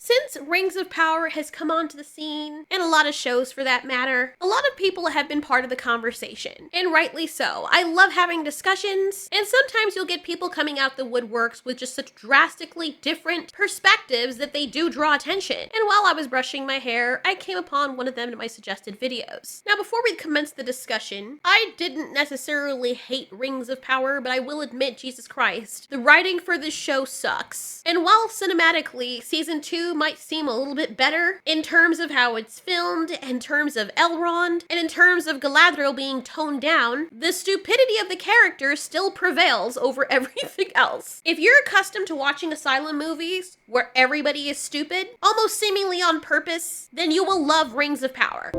Since Rings of Power has come onto the scene, and a lot of shows for that matter, a lot of people have been part of the conversation, and rightly so. I love having discussions, and sometimes you'll get people coming out the woodworks with just such drastically different perspectives that they do draw attention. And while I was brushing my hair, I came upon one of them in my suggested videos. Now, before we commence the discussion, I didn't necessarily hate Rings of Power, but I will admit, Jesus Christ, the writing for this show sucks. And while cinematically, season 2 might seem a little bit better in terms of how it's filmed, in terms of Elrond, and in terms of Galadriel being toned down, the stupidity of the characters still prevails over everything else. If you're accustomed to watching asylum movies where everybody is stupid, almost seemingly on purpose, then you will love Rings of Power.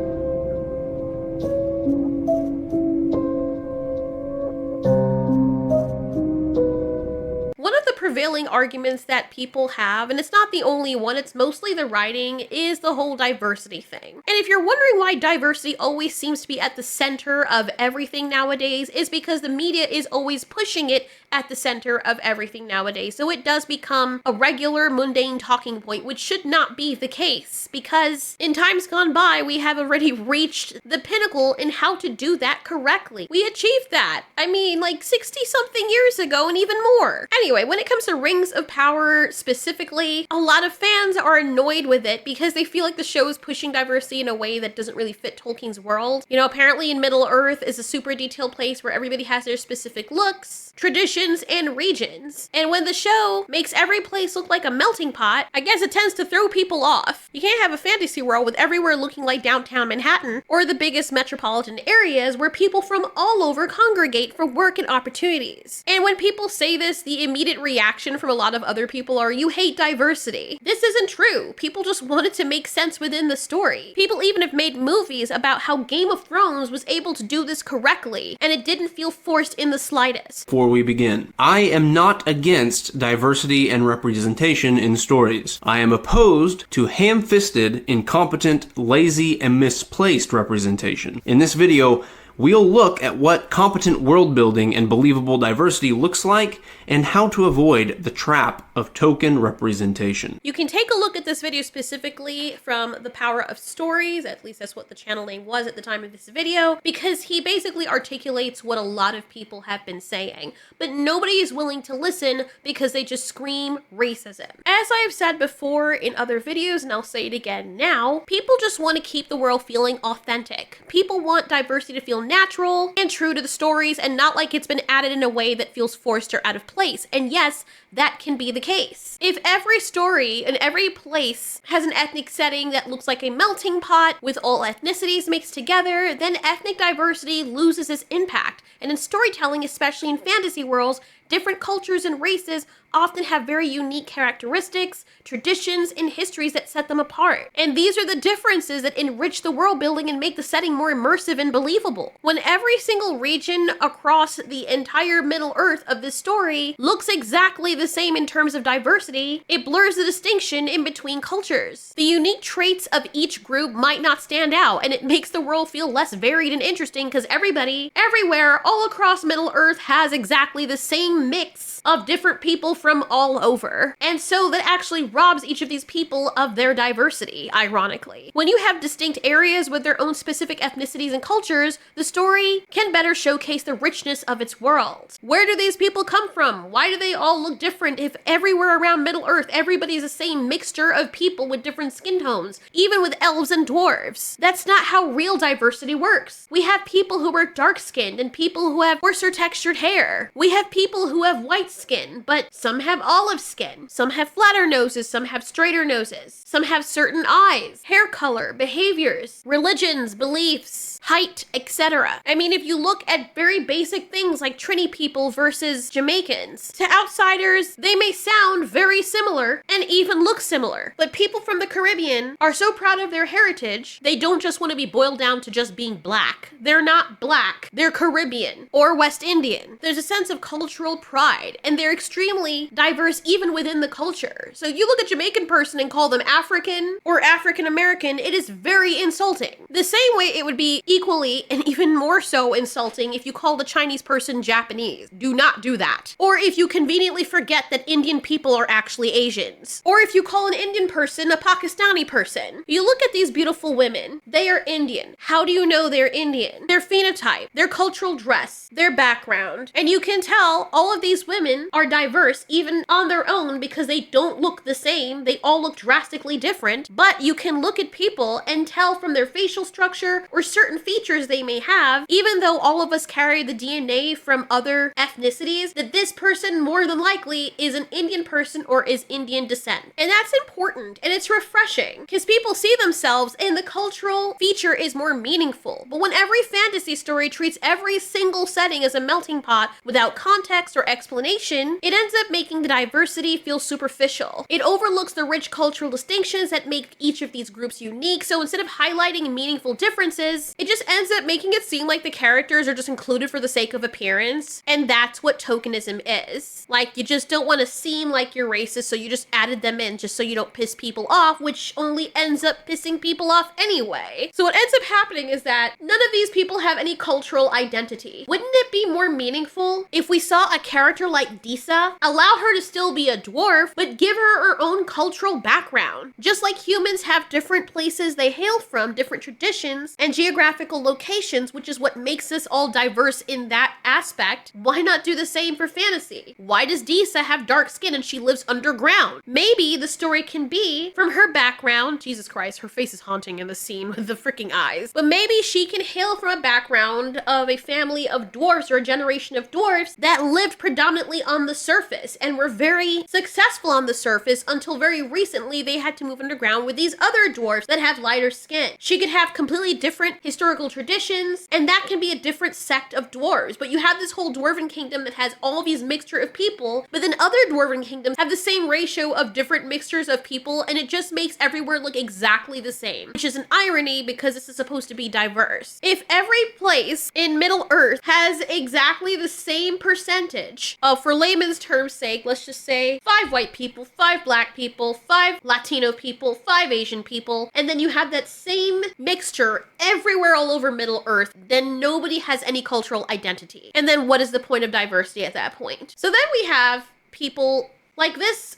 One of the prevailing arguments that people have, and it's not the only one, it's mostly the writing, is the whole diversity thing. And if you're wondering why diversity always seems to be at the center of everything nowadays, is because the media is always pushing it at the center of everything nowadays. So it does become a regular mundane talking point, which should not be the case, because in times gone by, we have already reached the pinnacle in how to do that correctly. We achieved that. I mean, like 60 something years ago and even more. Anyway, when it comes to Rings of Power specifically, a lot of fans are annoyed with it because they feel like the show is pushing diversity in a way that doesn't really fit Tolkien's world. You know, apparently in Middle-earth is a super detailed place where everybody has their specific looks, traditions, and regions. And when the show makes every place look like a melting pot, I guess it tends to throw people off. You can't have a fantasy world with everywhere looking like downtown Manhattan or the biggest metropolitan areas where people from all over congregate for work and opportunities. And when people say this, the immediate reaction from a lot of other people are, you hate diversity. This isn't true. People just wanted to make sense within the story. People even have made movies about how Game of Thrones was able to do this correctly, and it didn't feel forced in the slightest. Before we begin, I am not against diversity and representation in stories. I am opposed to ham-fisted, incompetent, lazy, and misplaced representation. In this video, we'll look at what competent world building and believable diversity looks like and how to avoid the trap of token representation. You can take a look at this video specifically from The Power of Stories, at least that's what the channel name was at the time of this video, because he basically articulates what a lot of people have been saying, but nobody is willing to listen because they just scream racism. As I have said before in other videos, and I'll say it again now, people just want to keep the world feeling authentic. People want diversity to feel natural and true to the stories and not like it's been added in a way that feels forced or out of place. And yes, that can be the case. If every story and every place has an ethnic setting that looks like a melting pot with all ethnicities mixed together, then ethnic diversity loses its impact. And in storytelling, especially in fantasy worlds, different cultures and races often have very unique characteristics, traditions, and histories that set them apart. And these are the differences that enrich the world building and make the setting more immersive and believable. When every single region across the entire Middle-earth of this story looks exactly the same in terms of diversity, it blurs the distinction in between cultures. The unique traits of each group might not stand out, and it makes the world feel less varied and interesting because everybody, everywhere, all across Middle-earth has exactly the same mix of different people from all over. And so that actually robs each of these people of their diversity, ironically. When you have distinct areas with their own specific ethnicities and cultures, the story can better showcase the richness of its world. Where do these people come from? Why do they all look different if everywhere around Middle-earth everybody is the same mixture of people with different skin tones, even with elves and dwarves? That's not how real diversity works. We have people who are dark-skinned and people who have coarser textured hair. We have people who have white skin, but some have olive skin. Some have flatter noses, some have straighter noses. Some have certain eyes, hair color, behaviors, religions, beliefs, height, etc. I mean, if you look at very basic things like Trini people versus Jamaicans, to outsiders, they may sound very similar and even look similar. But people from the Caribbean are so proud of their heritage, they don't just want to be boiled down to just being black. They're not black, they're Caribbean or West Indian. There's a sense of cultural pride, and they're extremely diverse even within the culture. So you look at a Jamaican person and call them African or African American, it is very insulting. The same way it would be equally and even more so insulting if you called a Chinese person Japanese. Do not do that. Or if you conveniently forget that Indian people are actually Asians. Or if you call an Indian person a Pakistani person. You look at these beautiful women, they are Indian. How do you know they're Indian? Their phenotype, their cultural dress, their background. And you can tell all of these women are diverse even on their own because they don't look the same. They all look drastically different, but you can look at people and tell from their facial structure or certain features they may have, even though all of us carry the DNA from other ethnicities, that this person more than likely is an Indian person or is Indian descent. And that's important and it's refreshing because people see themselves and the cultural feature is more meaningful. But when every fantasy story treats every single setting as a melting pot without context or explanation, it ends up making the diversity feel superficial. It overlooks the rich cultural distinctions that make each of these groups unique, so instead of highlighting meaningful differences, it just ends up making it seem like the characters are just included for the sake of appearance, and that's what tokenism is. Like, you just don't want to seem like you're racist, so you just added them in just so you don't piss people off, which only ends up pissing people off anyway. So what ends up happening is that none of these people have any cultural identity. Wouldn't it be more meaningful if we saw a character like Disa, allow her to still be a dwarf, but give her her own cultural background? Just like humans have different places they hail from, different traditions, and geographical locations, which is what makes us all diverse in that aspect, why not do the same for fantasy? Why does Disa have dark skin and she lives underground? Maybe the story can be from her background. Jesus Christ, her face is haunting in the scene with the freaking eyes. But maybe she can hail from a background of a family of dwarves or a generation of dwarves that lived predominantly on the surface and were very successful on the surface until very recently they had to move underground with these other dwarves that have lighter skin. She could have completely different historical traditions, and that can be a different sect of dwarves. But you have this whole dwarven kingdom that has all these mixture of people, but then other dwarven kingdoms have the same ratio of different mixtures of people, and it just makes everywhere look exactly the same, which is an irony because this is supposed to be diverse. If every place in Middle Earth has exactly the same percentage of, for layman's terms sake, let's just say 5 white people, 5 black people, 5 Latino people, 5 Asian people, and then you have that same mixture everywhere all over Middle Earth, then nobody has any cultural identity. And then what is the point of diversity at that point? So then we have people like this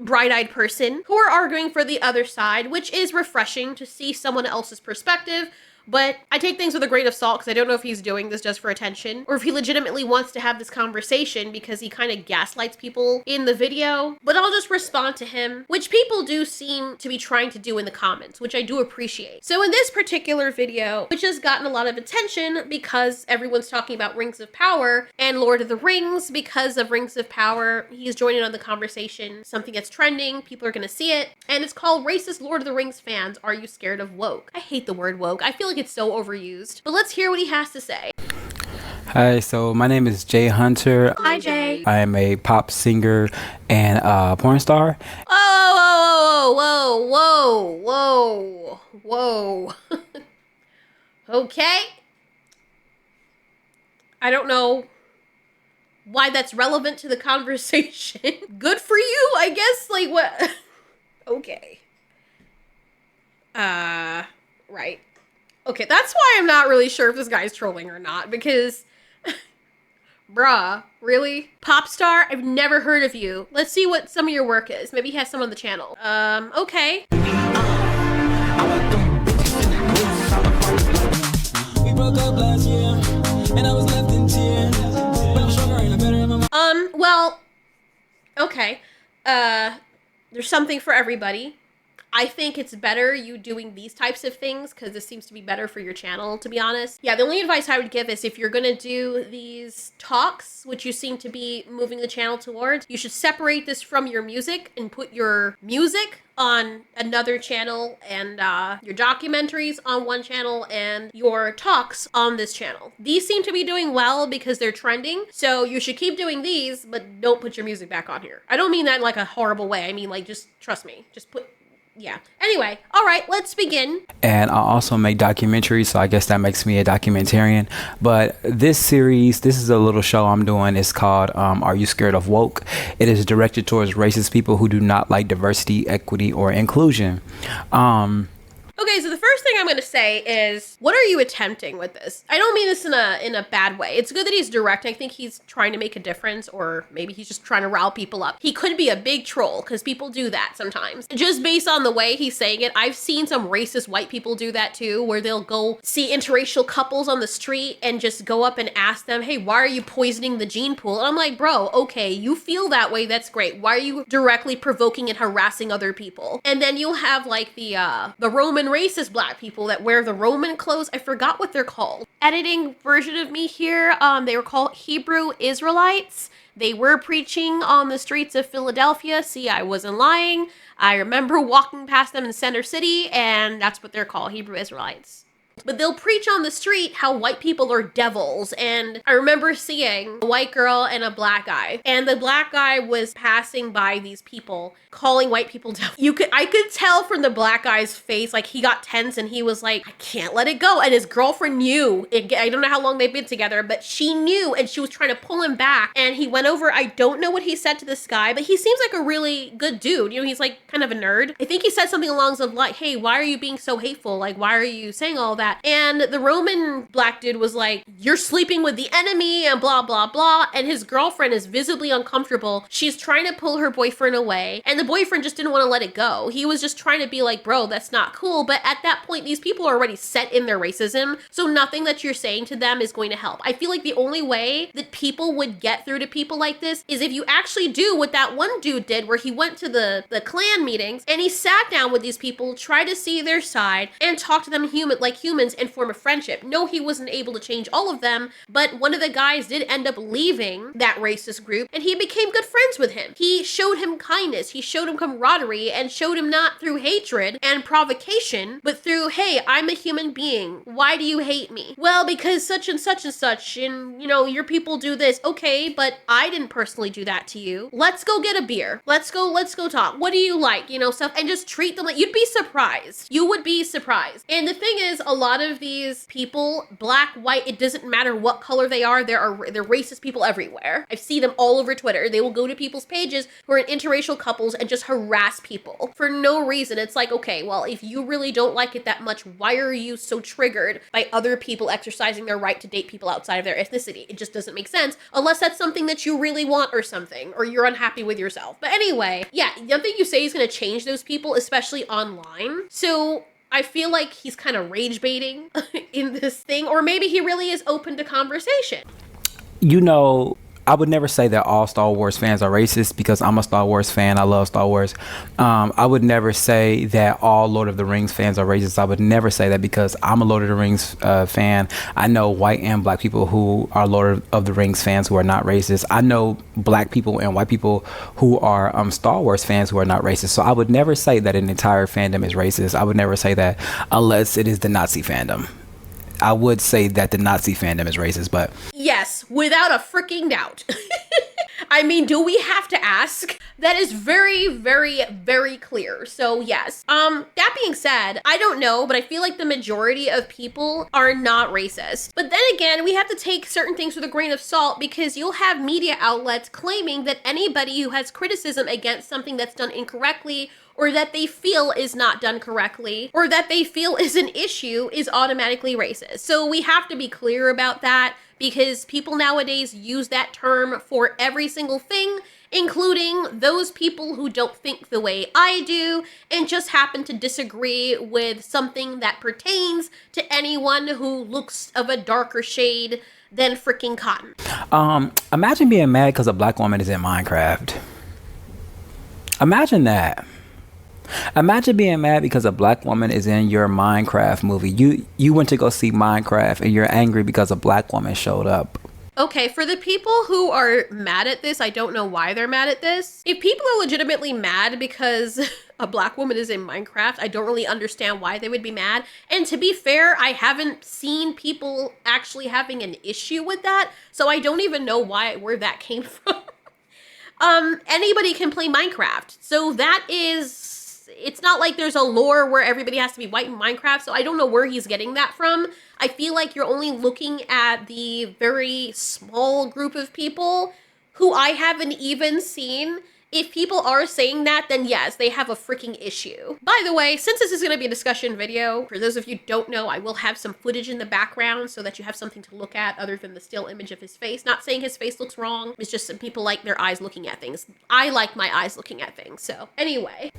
bright-eyed person who are arguing for the other side, which is refreshing to see someone else's perspective. But I take things with a grain of salt because I don't know if he's doing this just for attention or if he legitimately wants to have this conversation because he kind of gaslights people in the video. But I'll just respond to him, which people do seem to be trying to do in the comments, which I do appreciate. So in this particular video, which has gotten a lot of attention because everyone's talking about Rings of Power and Lord of the Rings, because of Rings of Power, he's joining on the conversation, something that's trending, people are going to see it, and it's called Racist Lord of the Rings Fans, Are You Scared of Woke? I hate the word woke. I feel like it's so overused. But let's hear what he has to say. Hi, so my name is Jay Hunter. Hi, Jay. I am a pop singer and porn star. Whoa, whoa, whoa, whoa, whoa. Okay. I don't know why that's relevant to the conversation. Good for you, I guess. Like, what? Okay. Right. Okay, that's why I'm not really sure if this guy's trolling or not, because, bruh, really? Pop star? I've never heard of you. Let's see what some of your work is. Maybe he has some on the channel. Okay. We broke up last year, and I was left in tears. But I'm stronger and I'm better in my mind. Well, okay. There's something for everybody. I think it's better you doing these types of things because this seems to be better for your channel, to be honest. Yeah, the only advice I would give is if you're going to do these talks, which you seem to be moving the channel towards, you should separate this from your music and put your music on another channel and your documentaries on one channel and your talks on this channel. These seem to be doing well because they're trending, so you should keep doing these, but don't put your music back on here. I don't mean that in like a horrible way. I mean, like, just trust me. Just put Yeah. Anyway, all right, let's begin. And I also make documentaries, so I guess that makes me a documentarian. But this series, this is a little show I'm doing. It's called Are You Scared of Woke? It is directed towards racist people who do not like diversity, equity, or inclusion. Okay, so the first thing I'm going to say is, what are you attempting with this? I don't mean this in a bad way. It's good that he's directing. I think he's trying to make a difference, or maybe he's just trying to rile people up. He could be a big troll, because people do that sometimes. Just based on the way he's saying it, I've seen some racist white people do that too, where they'll go see interracial couples on the street and just go up and ask them, hey, why are you poisoning the gene pool? And I'm like, bro, okay, you feel that way, that's great. Why are you directly provoking and harassing other people? And then you'll have like the Roman racist black people that wear the Roman clothes. I forgot what they're called. Editing version of me here, they were called Hebrew Israelites. They were preaching on the streets of Philadelphia. See, I wasn't lying. I remember walking past them in Center City, and that's what they're called, Hebrew Israelites. But they'll preach on the street how white people are devils. And I remember seeing a white girl and a black guy. And the black guy was passing by these people, calling white people devils. I could tell from the black guy's face, like he got tense and he was like, I can't let it go. And his girlfriend knew. I don't know how long they've been together, but she knew and she was trying to pull him back. And he went over, I don't know what he said to this guy, but he seems like a really good dude. You know, he's like kind of a nerd. I think he said something along the lines, hey, why are you being so hateful? Like, why are you saying all that? And the Roman black dude was like, you're sleeping with the enemy and blah, blah, blah. And his girlfriend is visibly uncomfortable. She's trying to pull her boyfriend away. And the boyfriend just didn't want to let it go. He was just trying to be like, bro, that's not cool. But at that point, these people are already set in their racism. So nothing that you're saying to them is going to help. I feel like the only way that people would get through to people like this is if you actually do what that one dude did, where he went to the Klan meetings and he sat down with these people, tried to see their side and talk to them like humans and form a friendship. No, he wasn't able to change all of them, but one of the guys did end up leaving that racist group and he became good friends with him. He showed him kindness, he showed him camaraderie, and showed him not through hatred and provocation, but through, hey, I'm a human being. Why do you hate me? Well, because such and such and such, and you know, your people do this. Okay, but I didn't personally do that to you. Let's go get a beer. Let's go talk. What do you like? You know, stuff, and just treat them like, you'd be surprised. You would be surprised. And the thing is, a lot of these people, black, white, it doesn't matter what color they are, they're racist people everywhere. I've seen them all over Twitter. They will go to people's pages who are in interracial couples and just harass people for no reason. It's like, okay, well, if you really don't like it that much, why are you so triggered by other people exercising their right to date people outside of their ethnicity? It just doesn't make sense unless that's something that you really want or something, or you're unhappy with yourself. But anyway, yeah, nothing you say is going to change those people, especially online. So I feel like he's kind of rage baiting in this thing, or maybe he really is open to conversation. You know, I would never say that all Star Wars fans are racist, because I'm a Star Wars fan. I love Star Wars. I would never say that all Lord of the Rings fans are racist. I would never say that, because I'm a Lord of the Rings fan. I know white and black people who are Lord of the Rings fans who are not racist. I know black people and white people who are Star Wars fans who are not racist. So I would never say that an entire fandom is racist. I would never say that unless it is the Nazi fandom. I would say that the Nazi fandom is racist, but... Yes, without a freaking doubt. I mean, do we have to ask? That is very, very, very clear. So yes. That being said, I don't know, but I feel like the majority of people are not racist. But then again, we have to take certain things with a grain of salt, because you'll have media outlets claiming that anybody who has criticism against something that's done incorrectly, or that they feel is not done correctly, or that they feel is an issue, is automatically racist. So we have to be clear about that, because people nowadays use that term for every single thing, including those people who don't think the way I do and just happen to disagree with something that pertains to anyone who looks of a darker shade than freaking cotton. Imagine being mad because a black woman is in Minecraft. Imagine that. Imagine being mad because a black woman is in your Minecraft movie. You went to go see Minecraft and you're angry because a black woman showed up. Okay, for the people who are mad at this, I don't know why they're mad at this. If people are legitimately mad because a black woman is in Minecraft, I don't really understand why they would be mad. And to be fair, I haven't seen people actually having an issue with that, so I don't even know where that came from. Anybody can play Minecraft, so that is It's not like there's a lore where everybody has to be white in Minecraft, so I don't know where he's getting that from. I feel like you're only looking at the very small group of people who I haven't even seen. If people are saying that, then yes, they have a freaking issue. By the way, since this is going to be a discussion video, for those of you who don't know, I will have some footage in the background so that you have something to look at other than the still image of his face. Not saying his face looks wrong. It's just some people like their eyes looking at things. I like my eyes looking at things. So anyway.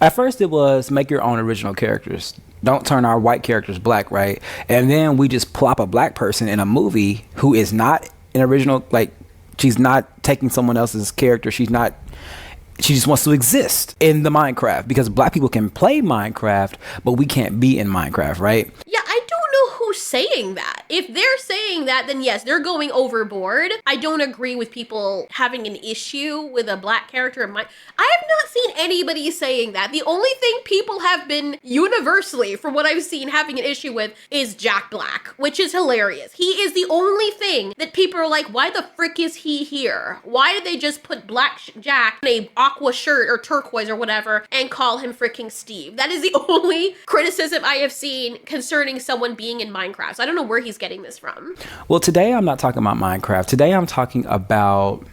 At first it was make your own original characters. Don't turn our white characters black, right? And then we just plop a black person in a movie who is not an original, like, she's not taking someone else's character. She just wants to exist in the Minecraft because black people can play Minecraft, but we can't be in Minecraft, right? Yeah, I don't know who's saying that. If they're saying that, then yes, they're going overboard. I don't agree with people having an issue with a black character in I have not seen anybody saying that. The only thing people have been universally, from what I've seen, having an issue with is Jack Black, which is hilarious. He is the only thing that people are like, why the frick is he here? Why did they just put Black Jack in a aqua shirt or turquoise or whatever and call him freaking Steve? That is the only criticism I have seen concerning someone being in Minecraft. So I don't know where he's getting this from. Well, today I'm not talking about Minecraft. Today I'm talking about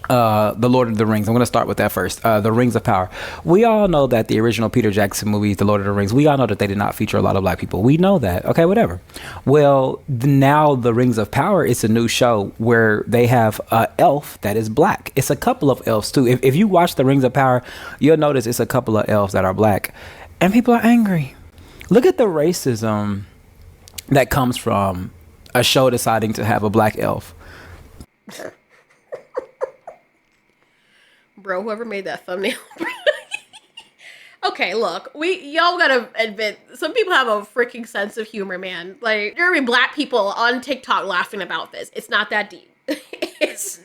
the Lord of the Rings. I'm going to start with that first. The Rings of Power. We all know that the original Peter Jackson movies, The Lord of the Rings, we all know that they did not feature a lot of black people. We know that. Okay, whatever. Well, now The Rings of Power is a new show where they have an elf that is black. It's a couple of elves too. If you watch The Rings of Power, you'll notice it's a couple of elves that are black. And people are angry. Look at the racism that comes from a show deciding to have a black elf. Bro, whoever made that thumbnail. Okay, look, y'all gotta admit, some people have a freaking sense of humor, man. Like, there are black people on TikTok laughing about this. It's not that deep. It's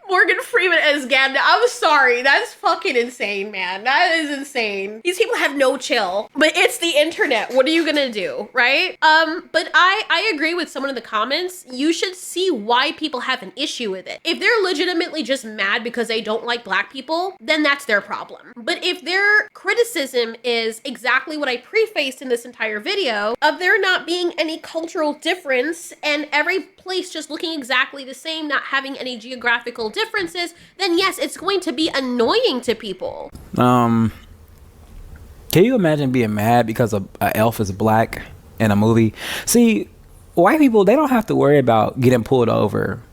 Morgan Freeman as Gandalf. I'm sorry, that's fucking insane, man. That is insane. These people have no chill. But it's the internet. What are you gonna do, right? But I agree with someone in the comments. You should see why people have an issue with it. If they're legitimately just mad because they don't like black people, then that's their problem. But if their criticism is exactly what I prefaced in this entire video, of there not being any cultural difference and every place just looking exactly the same, not having any geographical differences, then yes, it's going to be annoying to people. Can you imagine being mad because an elf is black in a movie? See, white people, they don't have to worry about getting pulled over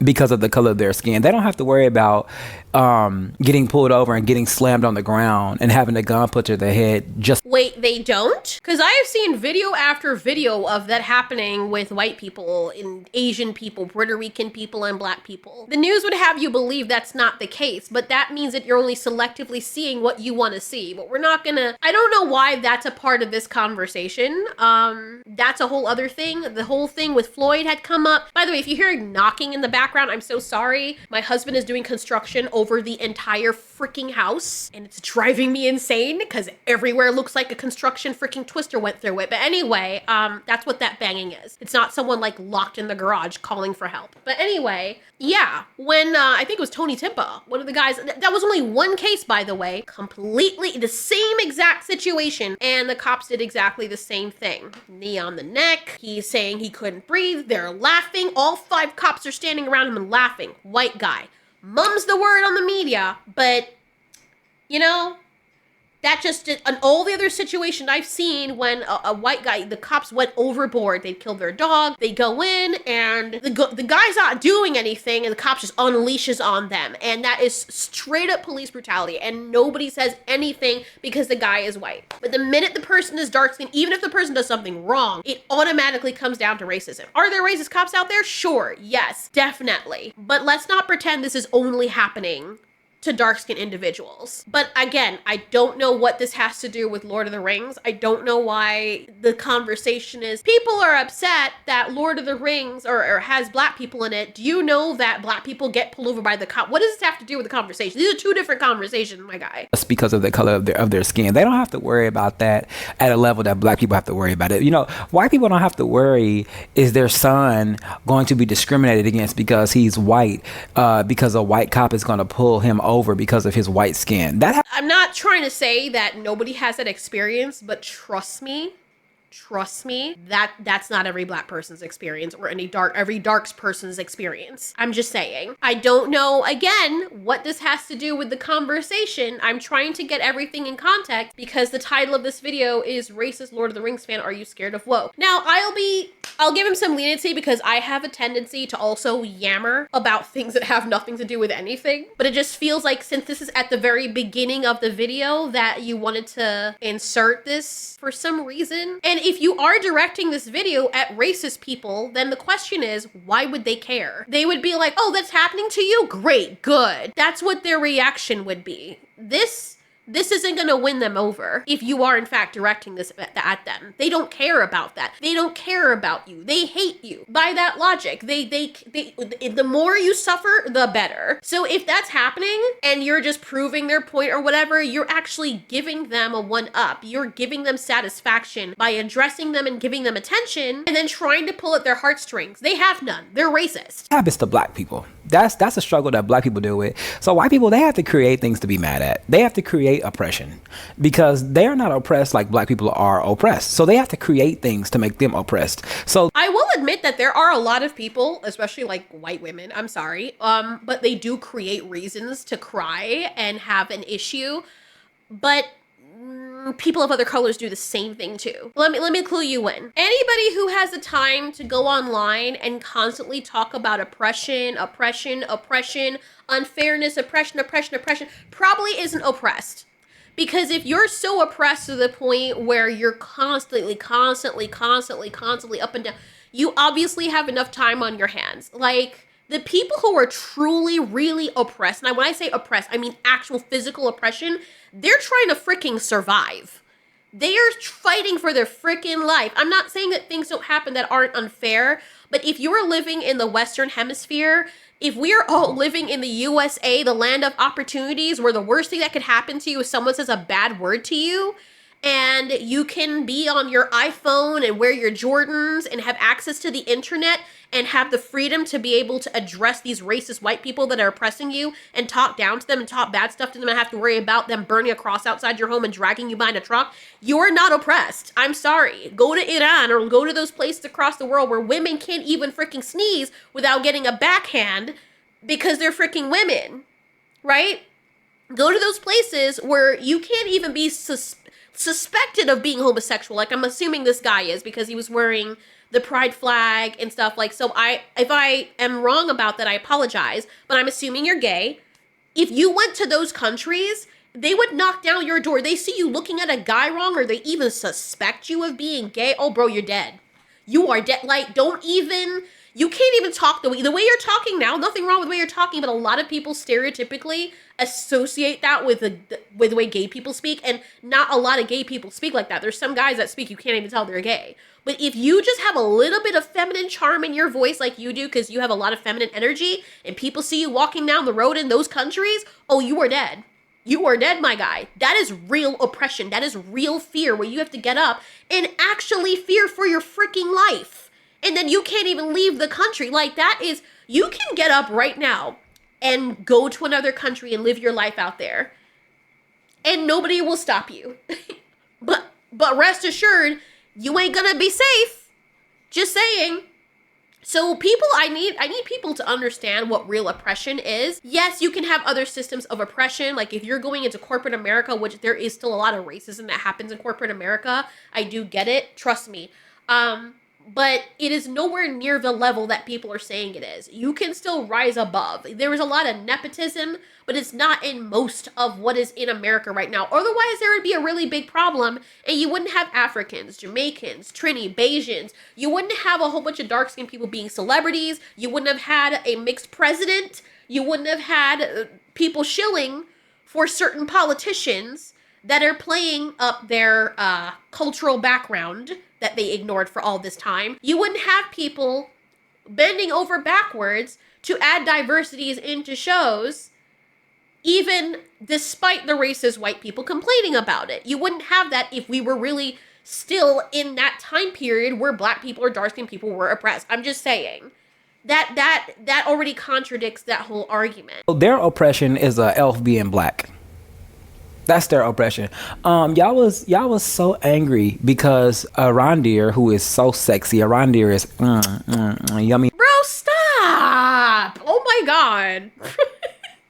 because of the color of their skin. They don't have to worry about getting pulled over and getting slammed on the ground and having a gun put to their head. Just wait, they don't? Because I have seen video after video of that happening with white people and Asian people, Puerto Rican people, and black people. The news would have you believe that's not the case, but that means that you're only selectively seeing what you want to see. But we're not gonna, I don't know why that's a part of this conversation. That's a whole other thing. The whole thing with Floyd had come up. By the way, if you hear knocking in the background, I'm so sorry. My husband is doing construction over the entire freaking house, and it's driving me insane because everywhere looks like a construction freaking twister went through it. But anyway, that's what that banging is. It's not someone like locked in the garage calling for help. But anyway, yeah, when I think it was Tony Timpa, one of the guys, that was only one case, by the way, completely the same exact situation, and the cops did exactly the same thing. Knee on the neck, he's saying he couldn't breathe, they're laughing, all 5 cops are standing around him and laughing. White guy. Mum's the word on the media, but, you know, that just, and all the other situations I've seen when a white guy, the cops went overboard. They killed their dog. They go in and the guy's not doing anything and the cops just unleashes on them. And that is straight up police brutality. And nobody says anything because the guy is white. But the minute the person is dark skinned, even if the person does something wrong, it automatically comes down to racism. Are there racist cops out there? Sure. Yes, definitely. But let's not pretend this is only happening to dark-skinned individuals. But again, I don't know what this has to do with Lord of the Rings. I don't know why the conversation is, people are upset that Lord of the Rings or has black people in it. Do you know that black people get pulled over by the cop? What does this have to do with the conversation? These are 2 different conversations, my guy. Just because of the color of their skin. They don't have to worry about that at a level that black people have to worry about it. You know, white people don't have to worry, is their son going to be discriminated against because he's white, because a white cop is going to pull him over over because of his white skin. I'm not trying to say that nobody has that experience, but trust me, that's not every black person's experience or every dark person's experience. I'm just saying. I don't know, again, what this has to do with the conversation. I'm trying to get everything in context because the title of this video is Racist Lord of the Rings Fan, Are You Scared of Woke? Now, I'll give him some leniency because I have a tendency to also yammer about things that have nothing to do with anything. But it just feels like since this is at the very beginning of the video that you wanted to insert this for some reason. And if you are directing this video at racist people, then the question is, why would they care? They would be like, oh, that's happening to you? Great, good. That's what their reaction would be. This isn't going to win them over if you are in fact directing this at them. They don't care about that. They don't care about you. They hate you. By that logic, the more you suffer, the better. So if that's happening and you're just proving their point or whatever, you're actually giving them a one-up. You're giving them satisfaction by addressing them and giving them attention and then trying to pull at their heartstrings. They have none. They're racist. Happens to black people. That's a struggle that black people deal with. So white people, they have to create things to be mad at. They have to create oppression because they're not oppressed like black people are oppressed. So they have to create things to make them oppressed. So I will admit that there are a lot of people, especially like white women, I'm sorry, but they do create reasons to cry and have an issue. But people of other colors do the same thing too. Let me clue you in. Anybody who has the time to go online and constantly talk about oppression, unfairness, oppression, probably isn't oppressed. Because if you're so oppressed to the point where you're constantly up and down, you obviously have enough time on your hands. Like, the people who are truly, really oppressed, and when I say oppressed, I mean actual physical oppression, they're trying to freaking survive. They are fighting for their freaking life. I'm not saying that things don't happen that aren't unfair, but if you're living in the Western Hemisphere, if we're all living in the USA, the land of opportunities, where the worst thing that could happen to you is someone says a bad word to you, and you can be on your iPhone and wear your Jordans and have access to the internet and have the freedom to be able to address these racist white people that are oppressing you and talk down to them and talk bad stuff to them and have to worry about them burning a cross outside your home and dragging you behind a truck, you're not oppressed. I'm sorry. Go to Iran or go to those places across the world where women can't even freaking sneeze without getting a backhand because they're freaking women, right? Go to those places where you can't even be suspected of being homosexual, like I'm assuming this guy is because he was wearing the pride flag and stuff. Like, so if I am wrong about that, I apologize, but I'm assuming you're gay. If you went to those countries, they would knock down your door. They see you looking at a guy wrong, or they even suspect you of being gay. Oh, bro, you're dead. You are dead. Like, you can't even talk the way you're talking now. Nothing wrong with the way you're talking, but a lot of people stereotypically associate that with the way gay people speak, and not a lot of gay people speak like that. There's some guys that speak, you can't even tell they're gay. But if you just have a little bit of feminine charm in your voice like you do, because you have a lot of feminine energy, and people see you walking down the road in those countries, oh, you are dead. You are dead, my guy. That is real oppression. That is real fear, where you have to get up and actually fear for your freaking life. And then you can't even leave the country. Like, that is, you can get up right now and go to another country and live your life out there, and nobody will stop you. but rest assured, you ain't gonna be safe. Just saying. So people, I need people to understand what real oppression is. Yes, you can have other systems of oppression. Like, if you're going into corporate America, which there is still a lot of racism that happens in corporate America, I do get it. Trust me. But it is nowhere near the level that people are saying it is. You can still rise above. There is a lot of nepotism, but it's not in most of what is in America right now. Otherwise, there would be a really big problem, and you wouldn't have Africans, Jamaicans, Trini, Bajans. You wouldn't have a whole bunch of dark-skinned people being celebrities. You wouldn't have had a mixed president. You wouldn't have had people shilling for certain politicians that are playing up their cultural background that they ignored for all this time. You wouldn't have people bending over backwards to add diversities into shows, even despite the racist white people complaining about it. You wouldn't have that if we were really still in that time period where black people or dark-skinned people were oppressed. I'm just saying. that already contradicts that whole argument. Their oppression is a elf being black. That's their oppression. Y'all was so angry because Arondir, who is so sexy, Arondir is yummy. Bro, stop! Oh my god.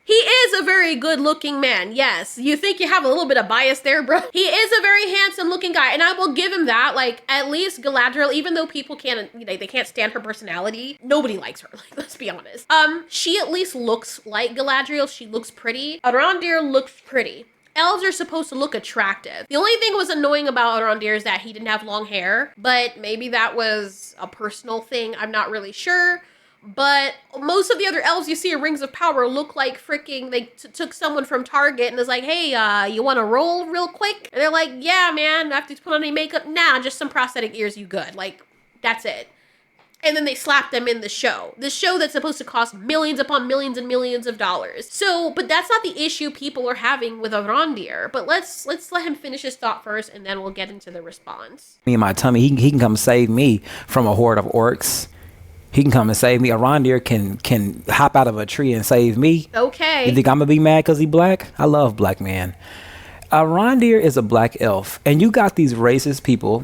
He is a very good looking man, yes. You think you have a little bit of bias there, bro? He is a very handsome looking guy, and I will give him that. Like, at least Galadriel, even though people can't, they can't stand her personality, nobody likes her, like, let's be honest. She at least looks like Galadriel. She looks pretty. Arondir looks pretty. Elves are supposed to look attractive. The only thing was annoying about Arondir is that he didn't have long hair, but maybe that was a personal thing. I'm not really sure. But most of the other elves you see in Rings of Power look like freaking, they took someone from Target and was like, hey, you want to roll real quick? And they're like, yeah, man, I have to put on any makeup? Nah, just some prosthetic ears, you good. Like, that's it. And then they slapped them in the show. The show that's supposed to cost millions upon millions and millions of dollars. So, but that's not the issue people are having with Arondir. But let's let him finish his thought first, and then we'll get into the response. Me and my tummy, he can come save me from a horde of orcs. He can come and save me. Arondir can hop out of a tree and save me. Okay. You think I'm gonna be mad because he black? I love black men. Arondir is a black elf, and you got these racist people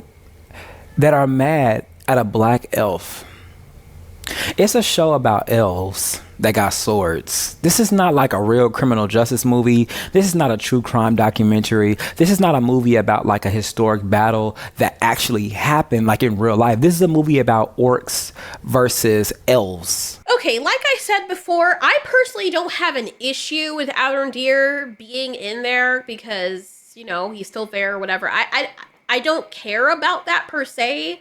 that are mad at a black elf. It's a show about elves that got swords. This is not like a real criminal justice movie. This is not a true crime documentary. This is not a movie about like a historic battle that actually happened like in real life. This is a movie about orcs versus elves. Okay, like I said before, I personally don't have an issue with Arondir being in there because, you know, he's still there or whatever. I don't care about that per se.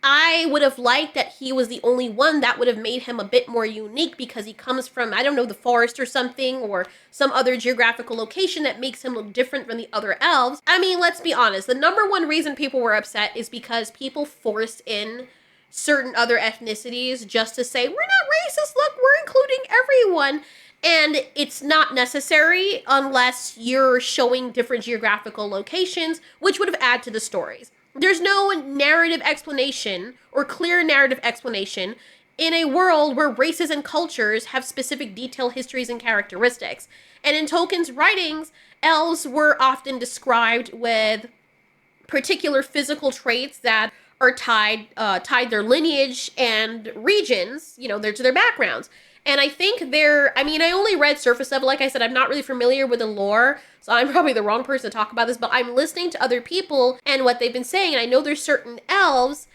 I would have liked that he was the only one. That would have made him a bit more unique because he comes from, I don't know, the forest or something, or some other geographical location that makes him look different from the other elves. I mean, let's be honest. The number one reason people were upset is because people forced in certain other ethnicities just to say, we're not racist, look, we're including everyone. And it's not necessary unless you're showing different geographical locations, which would have added to the stories. There's no narrative explanation or clear narrative explanation in a world where races and cultures have specific detailed histories and characteristics. And in Tolkien's writings, elves were often described with particular physical traits that are tied their lineage and regions, you know, to their backgrounds. And I think I only read surface level. Like I said, I'm not really familiar with the lore, so I'm probably the wrong person to talk about this, but I'm listening to other people and what they've been saying, and I know there's certain elves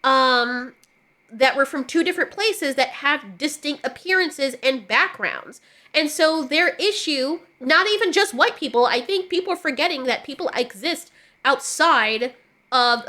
that were from two different places that have distinct appearances and backgrounds. And so their issue, not even just white people, I think people are forgetting that people exist outside of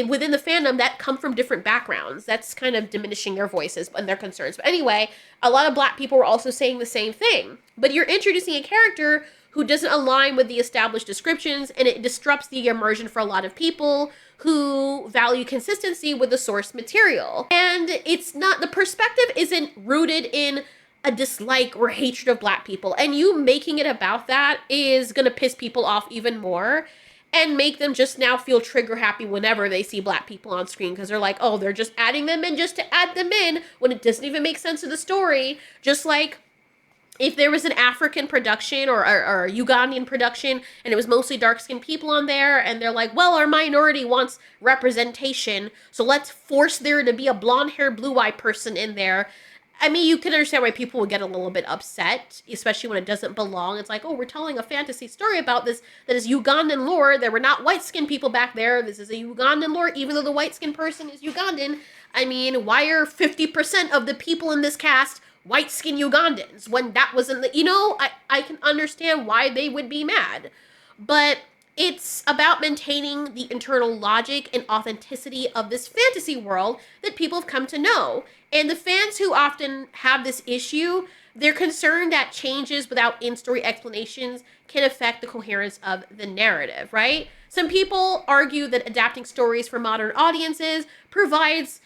within the fandom that come from different backgrounds. That's kind of diminishing their voices and their concerns. But anyway, a lot of black people were also saying the same thing. But you're introducing a character who doesn't align with the established descriptions, and it disrupts the immersion for a lot of people who value consistency with the source material. And it's not, the perspective isn't rooted in a dislike or hatred of black people. And you making it about that is gonna piss people off even more and make them just now feel trigger happy whenever they see black people on screen, because they're like, oh, they're just adding them in just to add them in when it doesn't even make sense to the story. Just like if there was an African production or a Ugandan production and it was mostly dark-skinned people on there, and they're like, well, our minority wants representation, so let's force there to be a blonde-haired, blue-eyed person in there. I mean, you can understand why people would get a little bit upset, especially when it doesn't belong. It's like, oh, we're telling a fantasy story about this that is Ugandan lore. There were not white-skinned people back there. This is a Ugandan lore, even though the white-skinned person is Ugandan. I mean, why are 50% of the people in this cast white-skinned Ugandans when that wasn't the, you know, I can understand why they would be mad. But it's about maintaining the internal logic and authenticity of this fantasy world that people have come to know. And the fans who often have this issue, they're concerned that changes without in-story explanations can affect the coherence of the narrative, right? Some people argue that adapting stories for modern audiences provides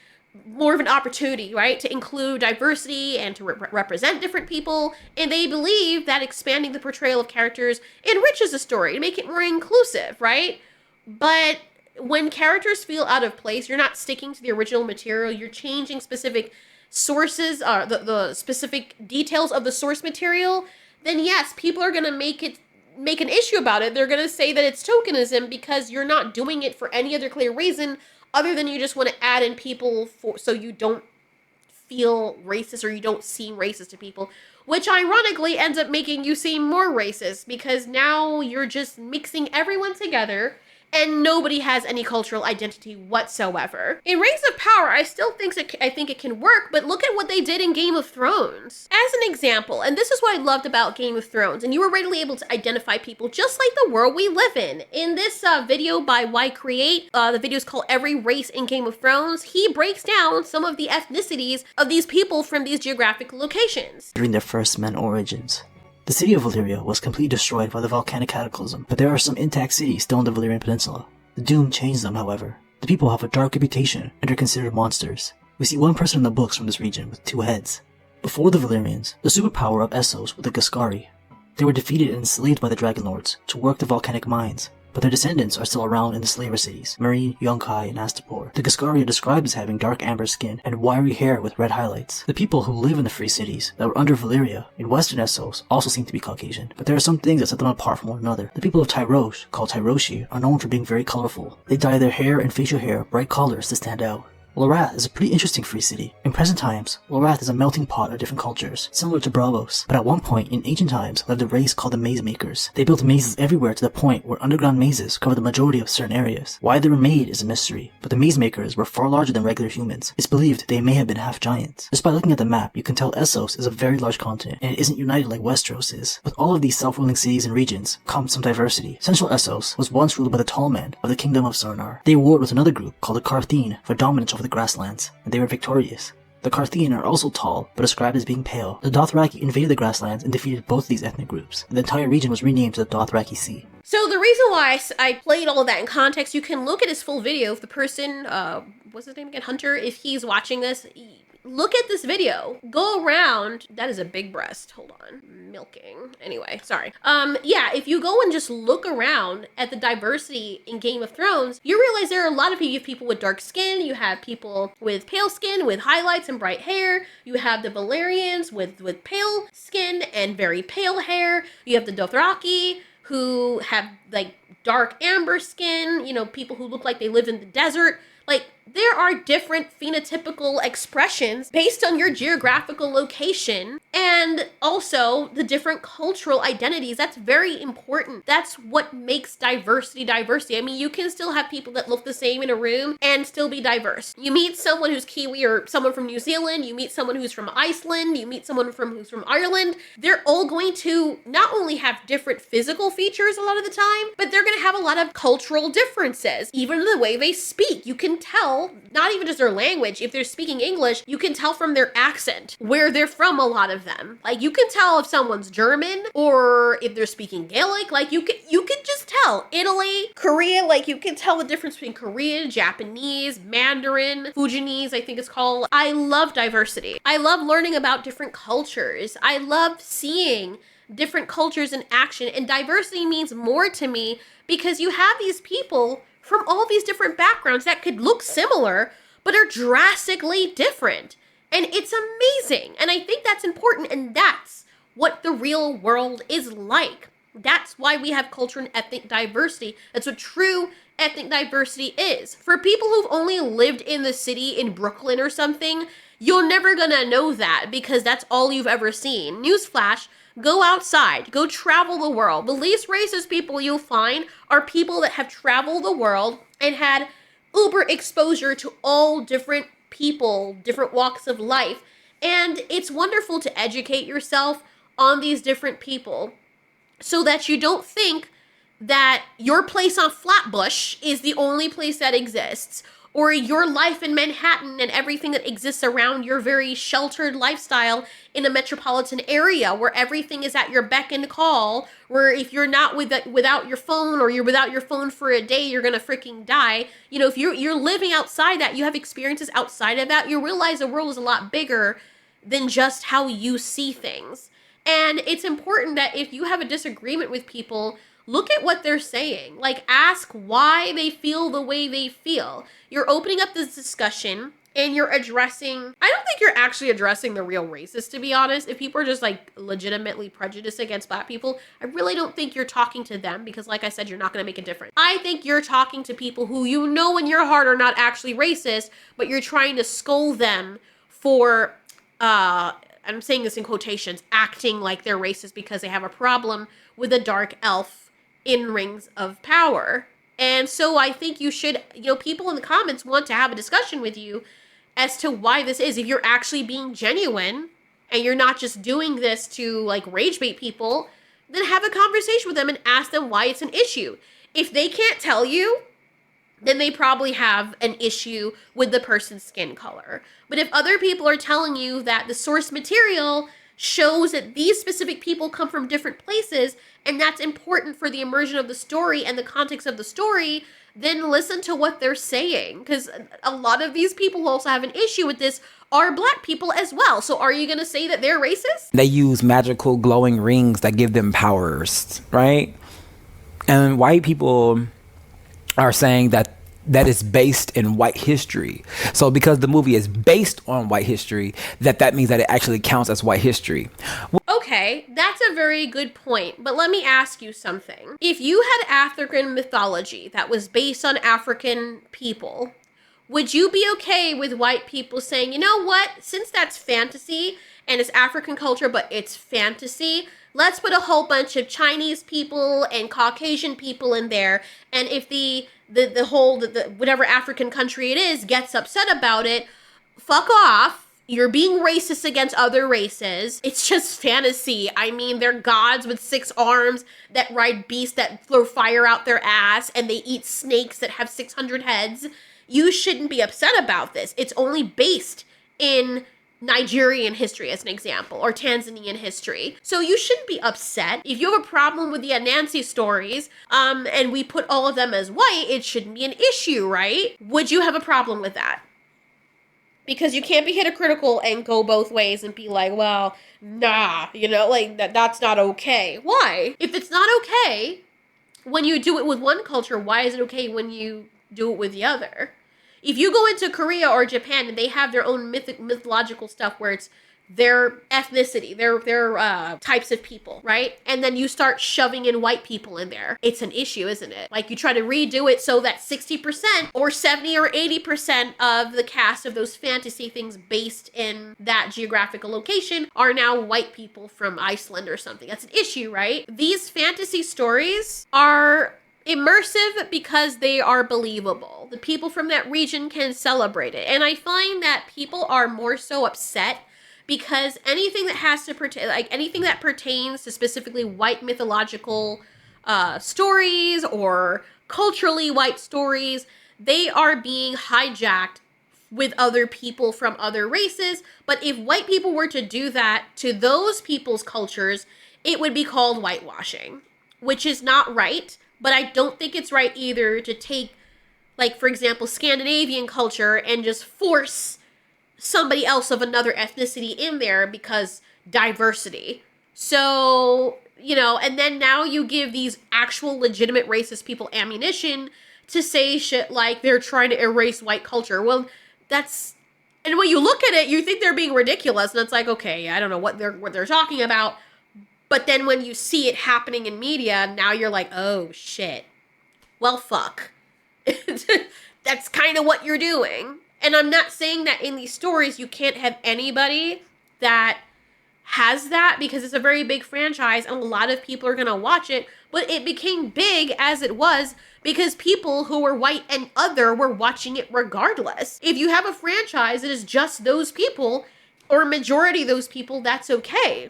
more of an opportunity, right, to include diversity and to represent different people, and they believe that expanding the portrayal of characters enriches the story to make it more inclusive, right? But when characters feel out of place, you're not sticking to the original material, you're changing specific sources, the specific details of the source material, then yes, people are going to make an issue about it. They're going to say that it's tokenism because you're not doing it for any other clear reason other than you just want to add in people so you don't feel racist or you don't seem racist to people, which ironically ends up making you seem more racist because now you're just mixing everyone together and nobody has any cultural identity whatsoever. In Rings of Power, I think it can work, but look at what they did in Game of Thrones. As an example, and this is what I loved about Game of Thrones, and you were readily able to identify people just like the world we live in. In this video by Why Create, the video is called Every Race in Game of Thrones, he breaks down some of the ethnicities of these people from these geographic locations. During their first men origins, the city of Valyria was completely destroyed by the volcanic cataclysm, but there are some intact cities still in the Valyrian Peninsula. The Doom changed them, however. The people have a dark reputation and are considered monsters. We see one person in the books from this region with 2 heads. Before the Valyrians, the superpower of Essos were the Ghuscari. They were defeated and enslaved by the Dragon Lords to work the volcanic mines, but their descendants are still around in the slaver cities, Marine, Yunkai, and Astapor. The Ghuscari are described as having dark amber skin and wiry hair with red highlights. The people who live in the free cities that were under Valyria in western Essos also seem to be Caucasian, but there are some things that set them apart from one another. The people of Tyrosh, called Tyroshi, are known for being very colorful. They dye their hair and facial hair bright colors to stand out. Lorath is a pretty interesting free city. In present times, Lorath is a melting pot of different cultures, similar to Bravos, but at one point in ancient times lived a race called the Maze Makers. They built mazes everywhere to the point where underground mazes cover the majority of certain areas. Why they were made is a mystery, but the Maze Makers were far larger than regular humans. It's believed they may have been half giants. Just by looking at the map, you can tell Essos is a very large continent, and it isn't united like Westeros is. With all of these self-ruling cities and regions comes some diversity. Central Essos was once ruled by the Tall Men of the Kingdom of Sarnar. They warred with another group called the Carthene for dominance over the grasslands, and they were victorious. The Carthene are also tall, but described as being pale. The Dothraki invaded the grasslands and defeated both these ethnic groups, and the entire region was renamed to the Dothraki Sea. So the reason why I played all of that in context, you can look at his full video. If the person, what's his name again, Hunter, if he's watching this, look at this video. Go around. That is a big breast. Hold on. Milking. Anyway, sorry. Yeah, if you go and just look around at the diversity in Game of Thrones, you realize there are a lot of people. You have people with dark skin. You have people with pale skin, with highlights and bright hair. You have the Valyrians with pale skin and very pale hair. You have the Dothraki, who have like dark amber skin, you know, people who look like they live in the desert. Like, there are different phenotypical expressions based on your geographical location and also the different cultural identities. That's very important. That's what makes diversity diversity. I mean, you can still have people that look the same in a room and still be diverse. You meet someone who's Kiwi or someone from New Zealand, you meet someone who's from Iceland, you meet someone who's from Ireland. They're all going to not only have different physical features a lot of the time, but they're going to have a lot of cultural differences. Even the way they speak, you can tell, not even just their language, if they're speaking English, you can tell from their accent where they're from, a lot of them. Like, you can tell if someone's German or if they're speaking Gaelic. Like, you can just tell. Italy, Korea, like, you can tell the difference between Korean, Japanese, Mandarin, Fujianese, I think it's called. I love diversity. I love learning about different cultures. I love seeing different cultures in action, and diversity means more to me because you have these people from all these different backgrounds that could look similar, but are drastically different. And it's amazing. And I think that's important. And that's what the real world is like. That's why we have culture and ethnic diversity. That's what true ethnic diversity is. For people who've only lived in the city in Brooklyn or something, you're never gonna know that because that's all you've ever seen. Newsflash, go outside, go travel the world. The least racist people you'll find are people that have traveled the world and had uber exposure to all different people, different walks of life. And it's wonderful to educate yourself on these different people so that you don't think that your place on Flatbush is the only place that exists, or your life in Manhattan and everything that exists around your very sheltered lifestyle in a metropolitan area where everything is at your beck and call, where if you're not without your phone or you're without your phone for a day, you're gonna freaking die. You know, if you're living outside that, you have experiences outside of that, you realize the world is a lot bigger than just how you see things. And it's important that if you have a disagreement with people, look at what they're saying. Like, ask why they feel the way they feel. You're opening up this discussion and you're addressing, I don't think you're actually addressing the real racists, to be honest. If people are just like legitimately prejudiced against black people, I really don't think you're talking to them because, like I said, you're not going to make a difference. I think you're talking to people who you know in your heart are not actually racist, but you're trying to scold them for, I'm saying this in quotations, acting like they're racist because they have a problem with a dark elf in Rings of Power. And so I think you should, people in the comments want to have a discussion with you as to why this is. If you're actually being genuine and you're not just doing this to like rage bait people, then have a conversation with them and ask them why it's an issue. If they can't tell you, then they probably have an issue with the person's skin color. But if other people are telling you that the source material shows that these specific people come from different places, and that's important for the immersion of the story and the context of the story, then listen to what they're saying. Because a lot of these people who also have an issue with this are black people as well. So are you going to say that they're racist? They use magical glowing rings that give them powers, right? And white people are saying that is based in white history. So because the movie is based on white history, that means that it actually counts as white history. Okay, that's a very good point, but let me ask you something. If you had African mythology that was based on African people, would you be okay with white people saying, you know what, since that's fantasy and it's African culture, but it's fantasy, let's put a whole bunch of Chinese people and Caucasian people in there, and if the whatever African country it is gets upset about it, fuck off. You're being racist against other races. It's just fantasy. I mean, they're gods with 6 arms that ride beasts that throw fire out their ass, and they eat snakes that have 600 heads. You shouldn't be upset about this. It's only based in Nigerian history, as an example, or Tanzanian history. So you shouldn't be upset. If you have a problem with the Anansi stories, and we put all of them as white, it shouldn't be an issue, right? Would you have a problem with that? Because you can't be hypocritical and go both ways and be like, well, nah, like that's not okay. Why? If it's not okay when you do it with one culture, why is it okay when you do it with the other? If you go into Korea or Japan and they have their own mythological stuff where it's their ethnicity, their types of people, right? And then you start shoving in white people in there. It's an issue, isn't it? Like you try to redo it so that 60% or 70 or 80% of the cast of those fantasy things based in that geographical location are now white people from Iceland or something. That's an issue, right? These fantasy stories are immersive because they are believable. The people from that region can celebrate it. And I find that people are more so upset because anything that has to pertain, like anything that pertains to specifically white mythological stories or culturally white stories, they are being hijacked with other people from other races. But if white people were to do that to those people's cultures, it would be called whitewashing, which is not right. But I don't think it's right either to take, like, for example, Scandinavian culture and just force somebody else of another ethnicity in there because diversity. So, and then now you give these actual legitimate racist people ammunition to say shit like they're trying to erase white culture. Well, and when you look at it, you think they're being ridiculous, and it's like, okay, I don't know what they're talking about. But then when you see it happening in media, now you're like, oh, shit. Well, fuck. That's kind of what you're doing. And I'm not saying that in these stories you can't have anybody that has that because it's a very big franchise and a lot of people are going to watch it. But it became big as it was because people who were white and other were watching it regardless. If you have a franchise that is just those people or a majority of those people, that's okay.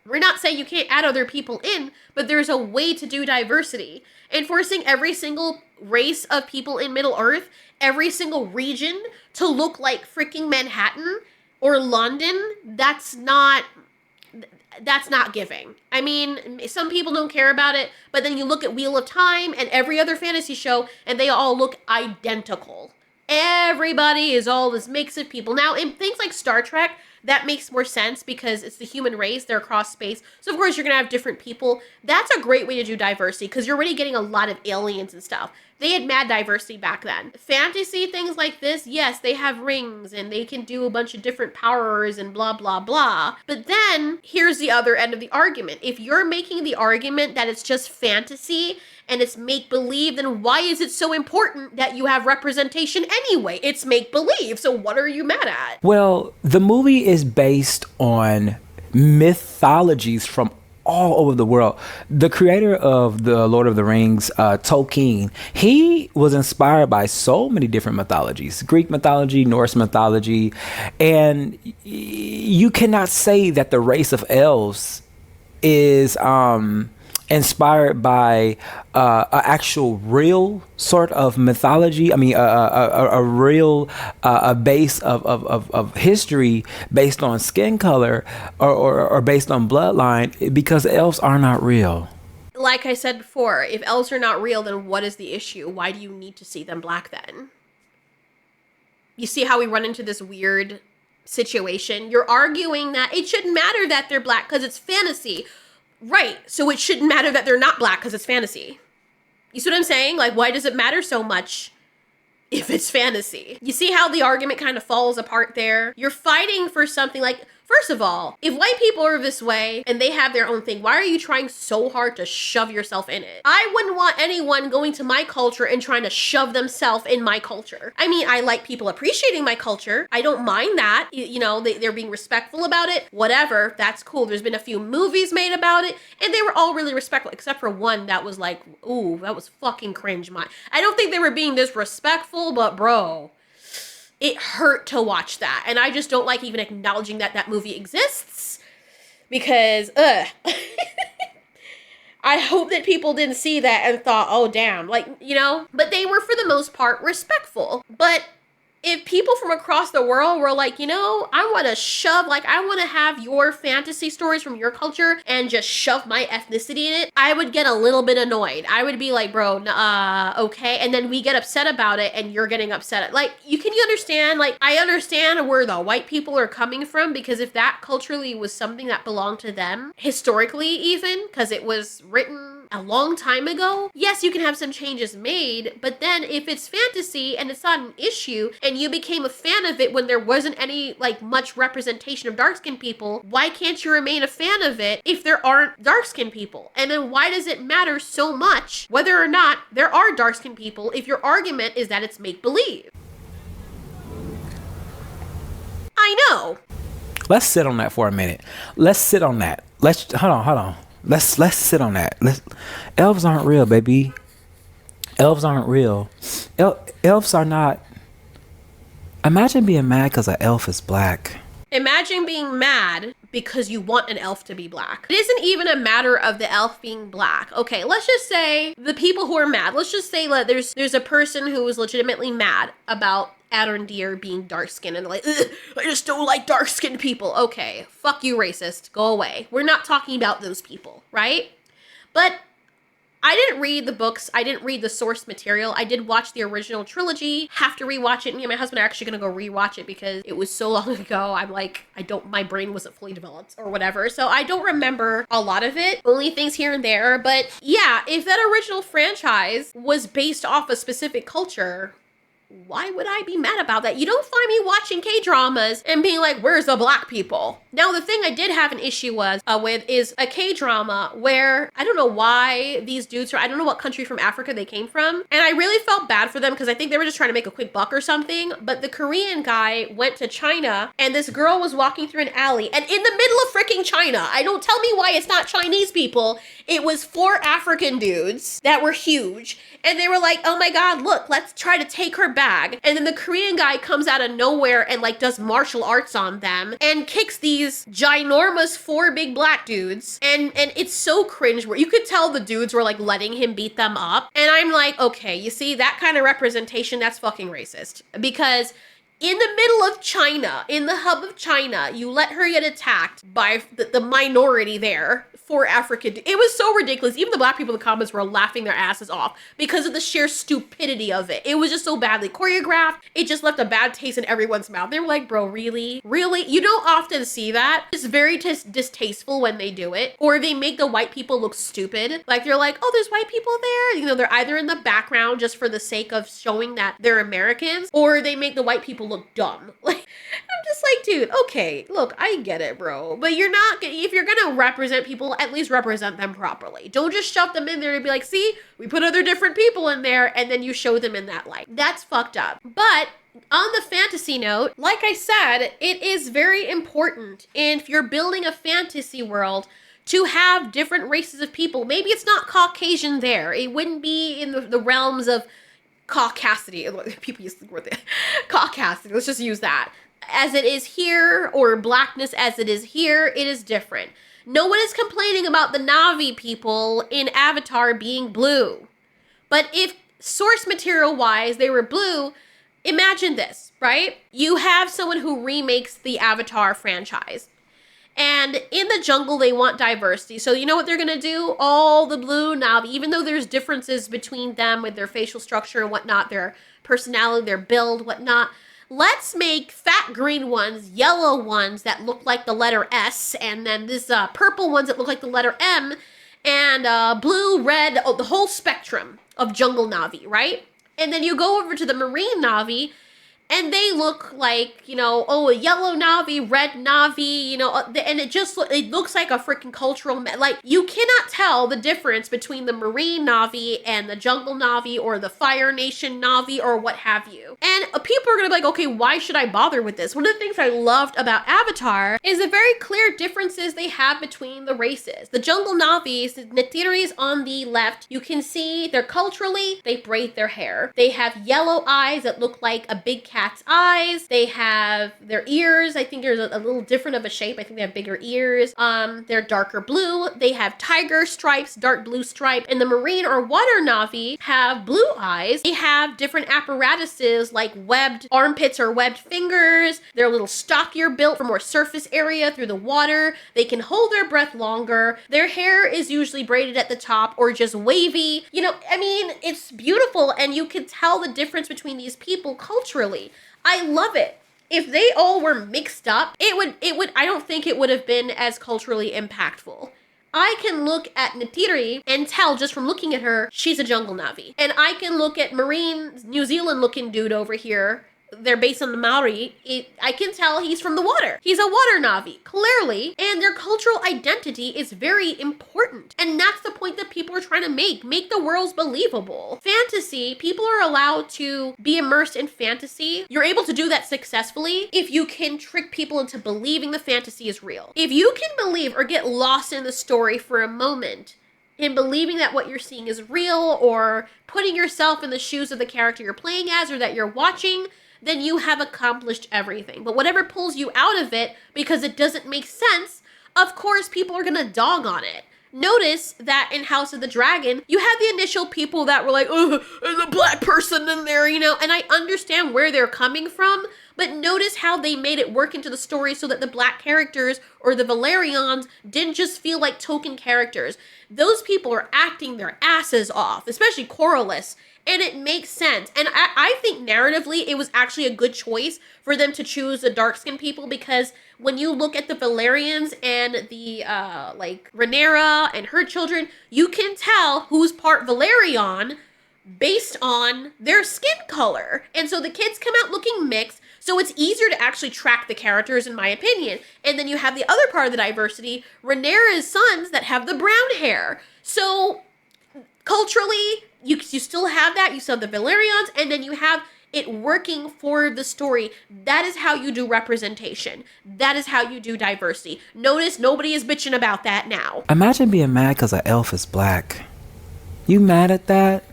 We're not saying you can't add other people in, but there's a way to do diversity. And forcing every single race of people in Middle Earth, every single region to look like freaking Manhattan or London, that's not giving. I mean, some people don't care about it, but then you look at Wheel of Time and every other fantasy show, and they all look identical. Everybody is all this mix of people. Now, in things like Star Trek, that makes more sense because it's the human race. They're across space. So, of course, you're going to have different people. That's a great way to do diversity because you're already getting a lot of aliens and stuff. They had mad diversity back then. Fantasy things like this, yes, they have rings and they can do a bunch of different powers and blah, blah, blah. But then here's the other end of the argument. If you're making the argument that it's just fantasy and it's make-believe, then why is it so important that you have representation anyway? It's make-believe, so what are you mad at? Well, the movie is based on mythologies from all over the world. The creator of the Lord of the Rings, Tolkien, he was inspired by so many different mythologies, Greek mythology, Norse mythology, and you cannot say that the race of elves is inspired by an actual real sort of mythology. I mean, a real a base of history based on skin color or based on bloodline, because elves are not real. Like I said before, if elves are not real, then what is the issue? Why do you need to see them black then? You see how we run into this weird situation? You're arguing that it shouldn't matter that they're black because it's fantasy. Right, so it shouldn't matter that they're not black because it's fantasy. You see what I'm saying? Like, why does it matter so much if it's fantasy? You see how the argument kind of falls apart there? You're fighting for something like, first of all, if white people are this way and they have their own thing, why are you trying so hard to shove yourself in it? I wouldn't want anyone going to my culture and trying to shove themselves in my culture. I mean, I like people appreciating my culture. I don't mind that. You know, they're being respectful about it. Whatever, that's cool. There's been a few movies made about it, and they were all really respectful, except for one that was like, ooh, that was fucking cringe. I don't think they were being disrespectful, but bro, it hurt to watch that. And I just don't like even acknowledging that that movie exists because, I hope that people didn't see that and thought, oh, damn, like, you know, but they were for the most part respectful. But if people from across the world were like, you know, I want to shove, like, I want to have your fantasy stories from your culture and just shove my ethnicity in it, I would get a little bit annoyed. I would be like, bro, okay. And then we get upset about it and you're getting upset. Like, you understand? Like, I understand where the white people are coming from, because if that culturally was something that belonged to them, historically even, because it was written a long time ago, yes, you can have some changes made, but then if it's fantasy and it's not an issue and you became a fan of it when there wasn't any, like, much representation of dark-skinned people, why can't you remain a fan of it if there aren't dark-skinned people? And then why does it matter so much whether or not there are dark-skinned people if your argument is that it's make-believe? I know. Let's sit on that for a minute. Let's sit on that. Hold on. Let's sit on that. Elves aren't real, baby. Elves aren't real. Elves are not. Imagine being mad because an elf is black. Imagine being mad because you want an elf to be black. It isn't even a matter of the elf being black. Okay, let's just say the people who are mad, let's just say that there's a person who is legitimately mad about Arondir being dark-skinned and like, I just don't like dark-skinned people. Okay, fuck you, racist. Go away. We're not talking about those people, right? But I didn't read the books. I didn't read the source material. I did watch the original trilogy. Have to rewatch it. Me and my husband are actually going to go rewatch it because it was so long ago. I'm like, my brain wasn't fully developed or whatever. So I don't remember a lot of it. Only things here and there. But yeah, if that original franchise was based off a specific culture, why would I be mad about that? You don't find me watching K-dramas and being like, where's the black people? Now, the thing I did have an issue with is a K-drama where I don't know why these dudes I don't know what country from Africa they came from. And I really felt bad for them because I think they were just trying to make a quick buck or something. But the Korean guy went to China and this girl was walking through an alley. And in the middle of freaking China, I don't tell me why it's not Chinese people. It was 4 African dudes that were huge. And they were like, oh my God, look, let's try to take her bag. And then the Korean guy comes out of nowhere and like does martial arts on them and kicks these ginormous 4 big black dudes. And it's so cringe where you could tell the dudes were like letting him beat them up. And I'm like, okay, you see that kind of representation, that's fucking racist. Because in the middle of China, in the hub of China, you let her get attacked by the minority there for African. It was so ridiculous. Even the black people in the comments were laughing their asses off because of the sheer stupidity of it. It was just so badly choreographed. It just left a bad taste in everyone's mouth. They were like, bro, really? Really? You don't often see that. It's very distasteful when they do it. Or they make the white people look stupid. Like, they're like, oh, there's white people there. You know, they're either in the background just for the sake of showing that they're Americans, or they make the white people look dumb. Like, I'm just like, dude, okay, look, I get it, bro. But you're not, if you're gonna represent people, at least represent them properly. Don't just shove them in there and be like, see, we put other different people in there, and then you show them in that light. That's fucked up. But on the fantasy note, like I said, it is very important if you're building a fantasy world to have different races of people. Maybe it's not Caucasian there. It wouldn't be in the realms of caucasity. People use the word caucasity. Let's just use that. As it is here, or blackness as it is here, it is different. No one is complaining about the Na'vi people in Avatar being blue. But if source material wise they were blue, imagine this, right? You have someone who remakes the Avatar franchise. And in the jungle, they want diversity. So you know what they're going to do? All the blue Na'vi, even though there's differences between them with their facial structure and whatnot, their personality, their build, whatnot, let's make fat green ones, yellow ones that look like the letter S, and then this purple ones that look like the letter M, and blue, red, the whole spectrum of jungle Na'vi, right? And then you go over to the marine Na'vi, and they look like, you know, oh, a yellow Na'vi, red Na'vi, you know, and it looks like a freaking cultural, like, you cannot tell the difference between the marine Na'vi and the jungle Na'vi or the Fire Nation Na'vi or what have you. And people are gonna be like, okay, why should I bother with this? One of the things I loved about Avatar is the very clear differences they have between the races. The jungle Na'vis, the Neytiris on the left, you can see they're culturally, they braid their hair. They have yellow eyes that look like a big cat's eyes. They have their ears. I think there's a little different of a shape. I think they have bigger ears. They're darker blue. They have tiger stripes, dark blue stripe. And the marine or water Na'vi have blue eyes. They have different apparatuses like webbed armpits or webbed fingers. They're a little stockier built for more surface area through the water. They can hold their breath longer. Their hair is usually braided at the top or just wavy. You know, I mean, it's beautiful, and you can tell the difference between these people culturally. I love it. If they all were mixed up, it would, I don't think it would have been as culturally impactful. I can look at Neytiri and tell just from looking at her, she's a jungle Na'vi. And I can look at marine, New Zealand looking dude over here. They're based on the Maori. I can tell he's from the water. He's a water Na'vi, clearly. And their cultural identity is very important. And that's the point that people are trying to make. Make the worlds believable. Fantasy, people are allowed to be immersed in fantasy. You're able to do that successfully if you can trick people into believing the fantasy is real. If you can believe or get lost in the story for a moment, in believing that what you're seeing is real, or putting yourself in the shoes of the character you're playing as or that you're watching, then you have accomplished everything. But whatever pulls you out of it because it doesn't make sense, of course people are gonna dog on it. Notice that in House of the Dragon, you had the initial people that were like, oh, there's a black person in there, you know, and I understand where they're coming from, but notice how they made it work into the story so that the black characters or the Valerians didn't just feel like token characters. Those people are acting their asses off, especially Coralus, and it makes sense. And I think narratively, it was actually a good choice for them to choose the dark-skinned people, because when you look at the Valerians and the, like, Rhaenyra and her children, you can tell who's part Valerian based on their skin color. And so the kids come out looking mixed, so it's easier to actually track the characters, in my opinion. And then you have the other part of the diversity, Rhaenyra's sons that have the brown hair. So culturally, you still have that. You still have the Valerians, and then you have it working for the story. That is how you do representation. That is how you do diversity. Notice nobody is bitching about that now. Imagine being mad because an elf is black. You mad at that?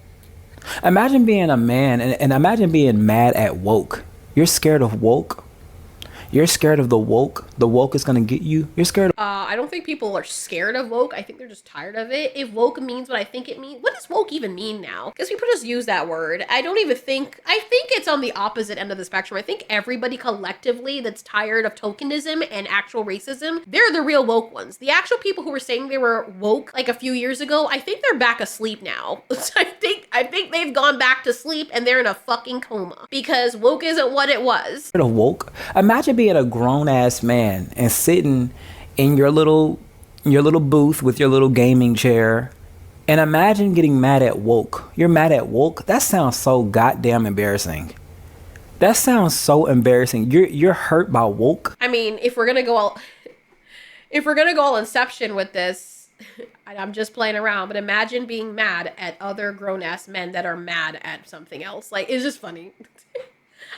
Imagine being a man, and imagine being mad at woke. You're scared of woke. You're scared of the woke the woke is gonna get you. You're scared. I don't think people are scared of woke. I think they're just tired of it. If woke means what I think it means, what does woke even mean now? Because people just use that word. I think it's on the opposite end of the spectrum. I think everybody collectively that's tired of tokenism and actual racism, they're the real woke ones. The actual people who were saying they were woke like a few years ago, I think they're back asleep now. I think they've gone back to sleep and they're in a fucking coma because woke isn't what it was. Of woke. Imagine being a grown ass man and sitting in your little booth with your little gaming chair, and imagine getting mad at woke. You're mad at woke? That sounds so goddamn embarrassing. That sounds so embarrassing. You're hurt by woke. I mean, if we're gonna go all Inception with this, I'm just playing around, but imagine being mad at other grown-ass men that are mad at something else. Like, it's just funny.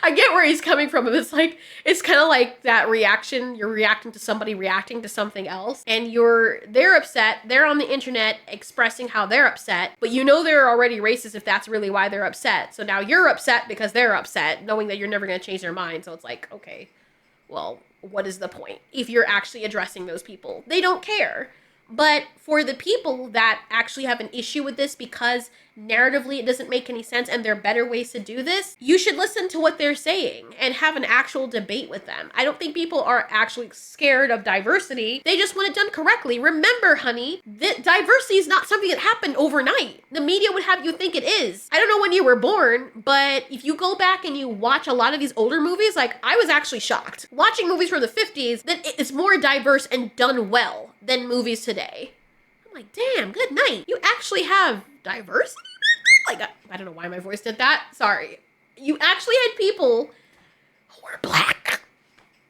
I get where he's coming from, but it's kind of like that reaction. You're reacting to somebody reacting to something else, and they're upset. They're on the internet expressing how they're upset, but you know they're already racist if that's really why they're upset. So now you're upset because they're upset, knowing that you're never going to change their mind. So it's like, okay, well, what is the point if you're actually addressing those people? They don't care. But for the people that actually have an issue with this because narratively it doesn't make any sense and there are better ways to do this, you should listen to what they're saying and have an actual debate with them. I don't think people are actually scared of diversity. They just want it done correctly. Remember, honey, that diversity is not something that happened overnight. The media would have you think it is. I don't know when you were born, but if you go back and you watch a lot of these older movies, like I was actually shocked. Watching movies from the 50s, that it's more diverse and done well than movies today. I'm like, damn, good night. You actually have diversity? Like, I don't know why my voice did that. Sorry. You actually had people who were black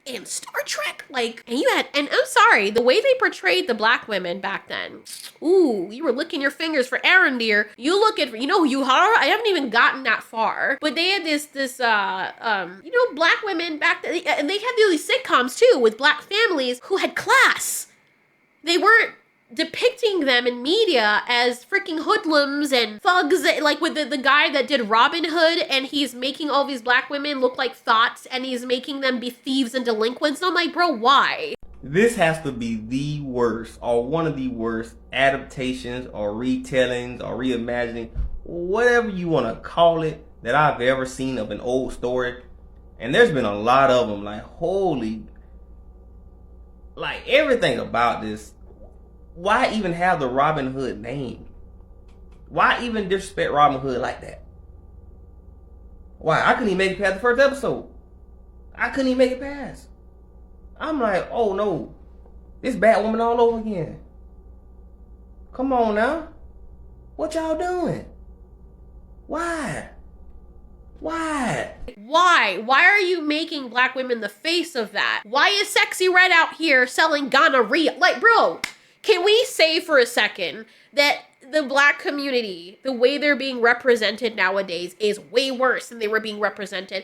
in Star Trek. Like, and I'm sorry, the way they portrayed the black women back then. Ooh, you were licking your fingers for Aaron, dear. You look at, you know who you are? I haven't even gotten that far. But they had this black women back then, and they had these sitcoms too with black families who had class. They weren't depicting them in media as freaking hoodlums and thugs, like with the guy that did Robin Hood, and he's making all these black women look like thoughts and he's making them be thieves and delinquents. And I'm like, bro, why? This has to be the worst or one of the worst adaptations or retellings or reimagining, whatever you want to call it, that I've ever seen of an old story. And there's been a lot of them. Like, holy, like everything about this. Why even have the Robin Hood name? Why even disrespect Robin Hood like that? Why? I couldn't even make it past the first episode. I couldn't even make it past. I'm like, oh no. This Batwoman all over again. Come on now. What y'all doing? Why? Why? Why are you making black women the face of that? Why is Sexy Red out here selling gonorrhea? Like, bro, can we say for a second that the black community, the way they're being represented nowadays is way worse than they were being represented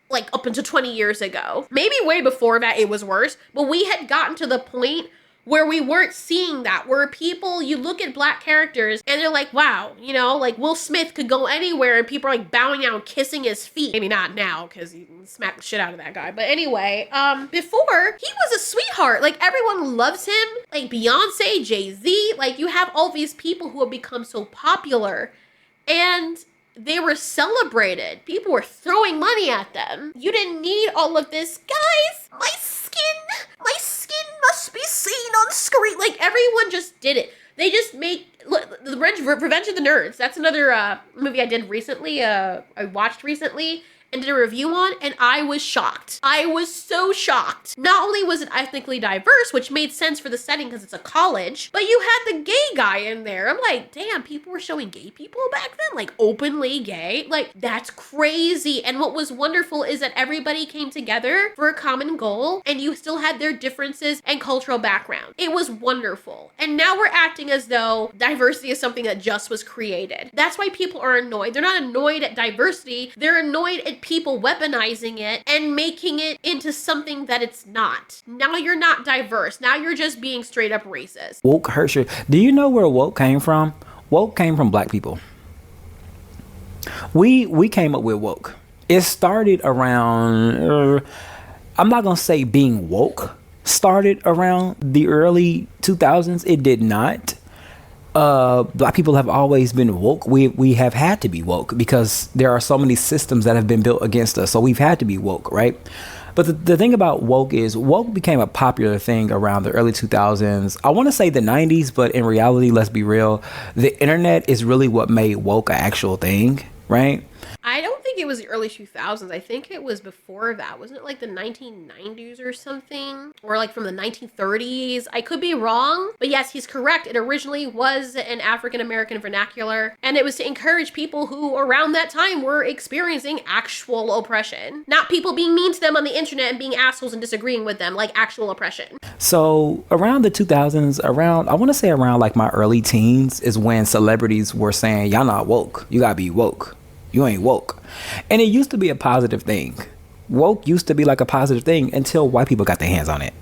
like up until 20 years ago? Maybe way before that it was worse, but we had gotten to the point where we weren't seeing that, where people, you look at black characters and they're like, wow, you know, like Will Smith could go anywhere and people are like bowing down, kissing his feet. Maybe not now because he smacked the shit out of that guy. But anyway, before, he was a sweetheart. Like, everyone loves him. Like Beyonce, Jay-Z, like you have all these people who have become so popular and they were celebrated. People were throwing money at them. You didn't need all of this. Guys, my skin must be seen on screen. Like, everyone just did it. They just Revenge of the Nerds. That's another movie I did recently. I watched recently and did a review on, and I was shocked. I was so shocked. Not only was it ethnically diverse, which made sense for the setting because it's a college, but you had the gay guy in there. I'm like, damn, people were showing gay people back then? Like, openly gay? Like, that's crazy. And what was wonderful is that everybody came together for a common goal, and you still had their differences and cultural background. It was wonderful. And now we're acting as though diversity is something that just was created. That's why people are annoyed. They're not annoyed at diversity. They're annoyed at people weaponizing it and making it into something that it's not. Now you're not diverse. Now you're just being straight up racist. Woke hurts you. Do you know where woke came from? Woke came from black people. We came up with woke. It started around, I'm not going to say being woke started around the early 2000s. It did not. Black people have always been woke. We have had to be woke because there are so many systems that have been built against us. So we've had to be woke, right? But the thing about woke is woke became a popular thing around the early 2000s. I want to say the 90s, but in reality, let's be real. The internet is really what made woke an actual thing, right? I don't think it was the early 2000s. I think it was before that. Wasn't it like the 1990s or something? Or like from the 1930s? I could be wrong. But yes, he's correct. It originally was an African-American vernacular. And it was to encourage people who around that time were experiencing actual oppression. Not people being mean to them on the internet and being assholes and disagreeing with them. Like actual oppression. So around the 2000s, I want to say around like my early teens is when celebrities were saying, y'all not woke. You gotta be woke. You ain't woke. And it used to be a positive thing. Woke used to be like a positive thing until white people got their hands on it.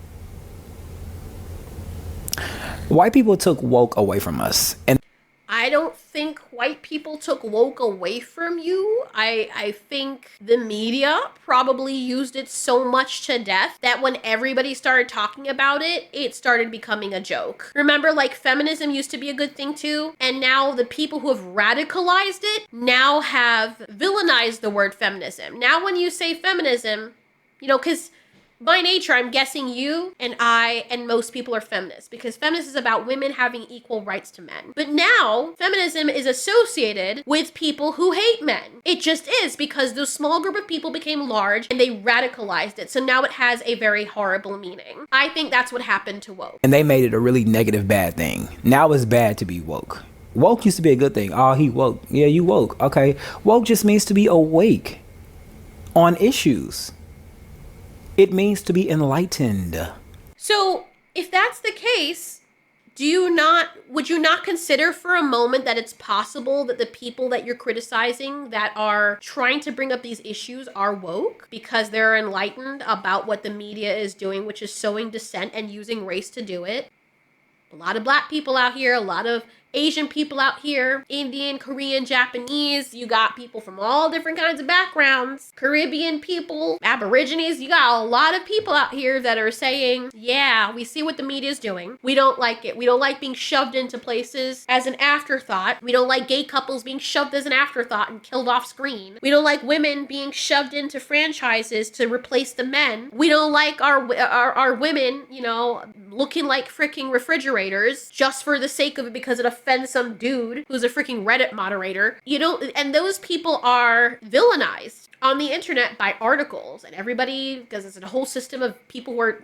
White people took woke away from us. And I don't think white people took woke away from you. I think the media probably used it so much to death that when everybody started talking about it, it started becoming a joke. Remember, like, feminism used to be a good thing too, and now the people who have radicalized it now have villainized the word feminism. Now when you say feminism, you know, because by nature, I'm guessing you and I and most people are feminists because feminism is about women having equal rights to men. But now, feminism is associated with people who hate men. It just is because those small group of people became large and they radicalized it. So now it has a very horrible meaning. I think that's what happened to woke. they made it a really negative bad thing. Now it's bad to be woke. Woke used to be a good thing. Oh, he woke. Yeah, you woke. Okay. Woke just means to be awake on issues. It means to be enlightened. So if that's the case, would you not consider for a moment that it's possible that the people that you're criticizing that are trying to bring up these issues are woke because they're enlightened about what the media is doing, which is sowing dissent and using race to do it? A lot of black people out here, a lot of Asian people out here, Indian, Korean, Japanese. You got people from all different kinds of backgrounds, Caribbean people, Aborigines. You got a lot of people out here that are saying, yeah, we see what the media is doing. We don't like it. We don't like being shoved into places as an afterthought. We don't like gay couples being shoved as an afterthought and killed off screen. We don't like women being shoved into franchises to replace the men. We don't like our women, you know, looking like freaking refrigerators just for the sake of it because it offends some dude who's a freaking Reddit moderator. You know, and those people are villainized on the internet by articles and everybody, because it's a whole system of people who are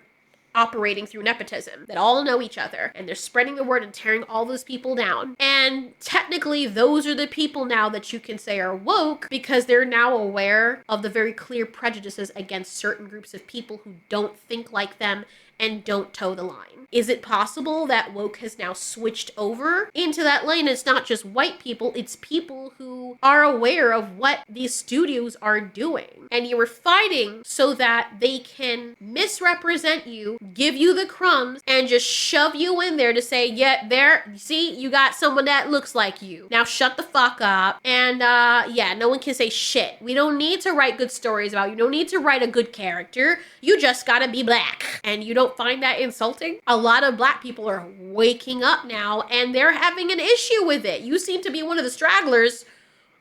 operating through nepotism that all know each other and they're spreading the word and tearing all those people down. And technically those are the people now that you can say are woke because they're now aware of the very clear prejudices against certain groups of people who don't think like them and don't toe the line. Is it possible that woke has now switched over into that lane? It's not just white people, it's people who are aware of what these studios are doing. And you are fighting so that they can misrepresent you, give you the crumbs, and just shove you in there to say, yeah, there, see, you got someone that looks like you. Now shut the fuck up. And yeah, no one can say shit. We don't need to write good stories about you. You don't need to write a good character. You just gotta be black. And you don't find that insulting? A lot of black people are waking up now and they're having an issue with it. You seem to be one of the stragglers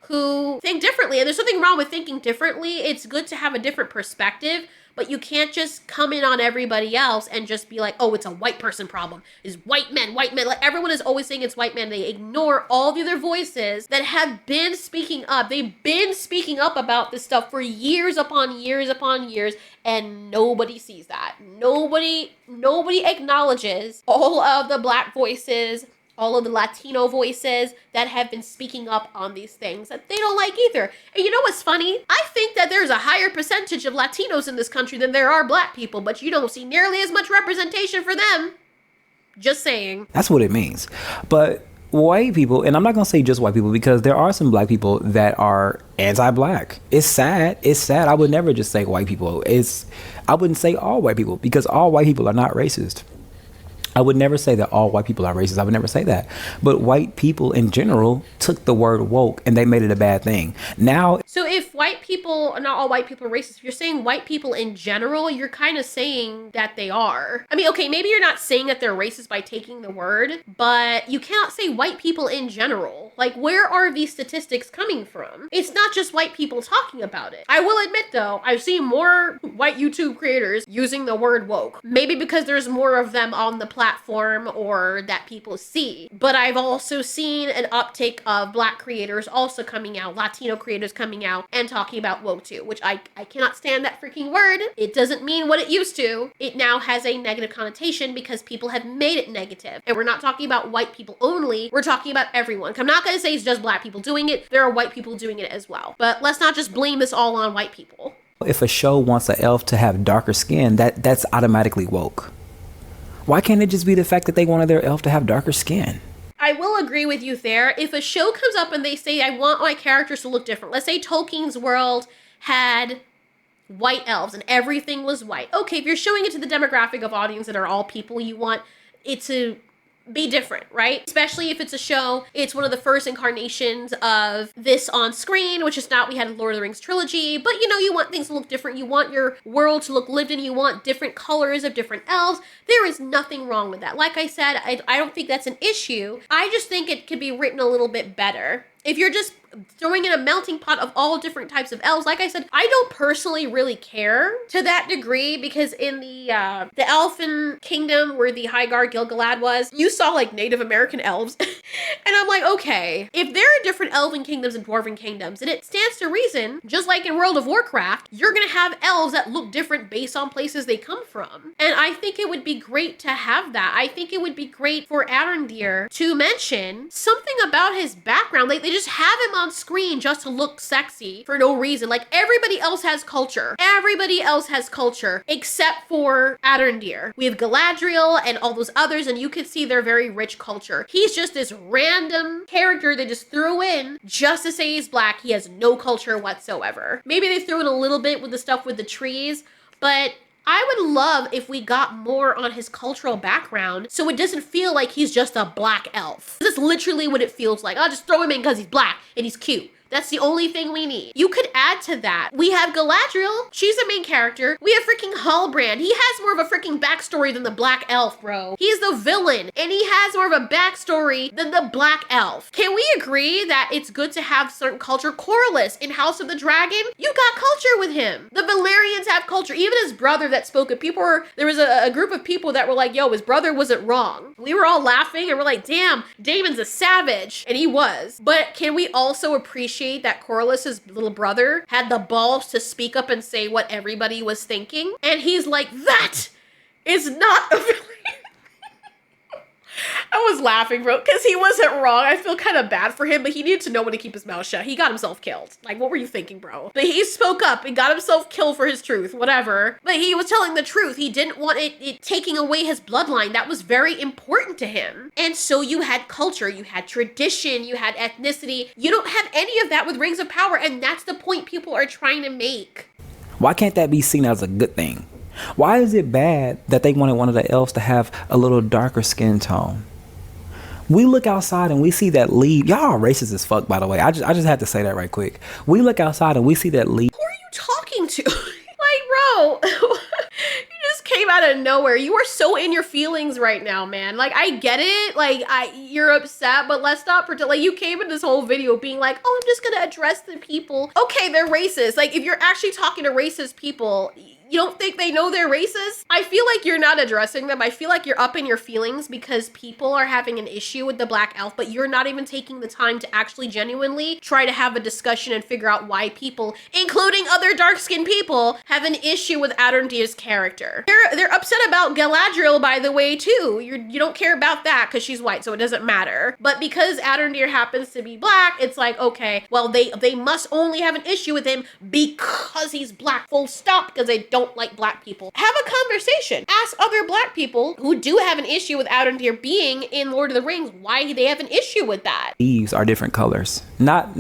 who think differently. And there's something wrong with thinking differently. It's good to have a different perspective, but you can't just come in on everybody else and just be like, oh, it's a white person problem. It's white men. Like everyone is always saying it's white men. They ignore all the other voices that have been speaking up. They've been speaking up about this stuff for years upon years upon years, and nobody sees that. Nobody acknowledges all of the black voices, all of the Latino voices that have been speaking up on these things that they don't like either. And you know what's funny? I think that there's a higher percentage of Latinos in this country than there are black people, but you don't see nearly as much representation for them. Just saying. That's what it means. But white people, and I'm not going to say just white people because there are some black people that are anti-black. It's sad. I would never just say white people. I wouldn't say all white people because all white people are not racist. I would never say that all white people are racist. I would never say that. But white people in general took the word woke and they made it a bad thing. Now, So if white people, not all white people are racist, if you're saying white people in general, you're kind of saying that they are. I mean, okay, maybe you're not saying that they're racist by taking the word, but you cannot say white people in general. Like, where are these statistics coming from? It's not just white people talking about it. I will admit though, I've seen more white YouTube creators using the word woke. Maybe because there's more of them on the platform or that people see. But I've also seen an uptick of black creators also coming out, Latino creators coming out and talking about woke too, which I cannot stand that freaking word. It doesn't mean what it used to. It now has a negative connotation because people have made it negative. And we're not talking about white people only. We're talking about everyone. I'm not going to say it's just black people doing it. There are white people doing it as well. But let's not just blame this all on white people. If a show wants an elf to have darker skin, that's automatically woke. Why can't it just be the fact that they wanted their elf to have darker skin? I will agree with you there. If a show comes up and they say, I want my characters to look different. Let's say Tolkien's world had white elves and everything was white. Okay, if you're showing it to the demographic of audience that are all people, you want it to be different, right? Especially if it's a show, it's one of the first incarnations of this on screen, which is not, we had a Lord of the Rings trilogy, but you know, you want things to look different. You want your world to look lived in. You want different colors of different elves. There is nothing wrong with that. Like I said, I don't think that's an issue. I just think it could be written a little bit better. If you're just throwing in a melting pot of all different types of elves, like I said, I don't personally really care to that degree, because in the Elfin Kingdom where the Highgar Gil-galad was, you saw like Native American elves. And I'm like, okay, if there are different elven kingdoms and dwarven kingdoms, and it stands to reason, just like in World of Warcraft, you're gonna have elves that look different based on places they come from. And I think it would be great to have that. I think it would be great for Arondir to mention something about his background. Like, they just have him on screen just to look sexy for no reason. Like, everybody else has culture. Everybody else has culture except for Arondir. We have Galadriel and all those others, and you can see their very rich culture. He's just this random character they just threw in just to say he's black. He has no culture whatsoever. Maybe they threw in a little bit with the stuff with the trees, but I would love if we got more on his cultural background so it doesn't feel like he's just a black elf. That's literally what it feels like. I'll just throw him in because he's black and he's cute. That's the only thing we need. You could add to that. We have Galadriel. She's the main character. We have freaking Halbrand. He has more of a freaking backstory than the black elf, bro. He's the villain, and he has more of a backstory than the black elf. Can we agree that it's good to have certain culture? Corlys in House of the Dragon, you got culture with him. The Valerians have culture. Even his brother that spoke, there was a group of people that were like, yo, his brother wasn't wrong. We were all laughing and we're like, damn, Daemon's a savage. And he was. But can we also appreciate that Corlys' little brother had the balls to speak up and say what everybody was thinking? And he's like, that is not a villain. I was laughing, bro, because he wasn't wrong. I feel kind of bad for him, but he needed to know when to keep his mouth shut. He got himself killed. Like, what were you thinking, bro? But he spoke up and got himself killed for his truth, whatever. But he was telling the truth. He didn't want it taking away his bloodline. That was very important to him. And so you had culture, you had tradition, you had ethnicity. You don't have any of that with Rings of Power, and that's the point people are trying to make. Why can't that be seen as a good thing? Why is it bad that they wanted one of the elves to have a little darker skin tone? We look outside and we see that leaf. Y'all are racist as fuck, by the way. I just had to say that right quick. We look outside and we see that leaf. Who are you talking to? Like, bro, you just came out of nowhere. You are so in your feelings right now, man. Like, I get it. Like, you're upset, but let's not pretend. Like, you came in this whole video being like, oh, I'm just gonna address the people. Okay, they're racist. Like, if you're actually talking to racist people, you don't think they know they're racist? I feel like you're not addressing them. I feel like you're up in your feelings because people are having an issue with the black elf, but you're not even taking the time to actually genuinely try to have a discussion and figure out why people, including other dark-skinned people, have an issue with Arondir's character. They're upset about Galadriel, by the way, too. You don't care about that because she's white, so it doesn't matter. But because Arondir happens to be black, it's like, okay, well, they must only have an issue with him because he's black, full stop, because they don't like black people. Have a conversation. Ask other black people who do have an issue with Arondir being in Lord of the Rings why they have an issue with that. Leaves are different colors. Not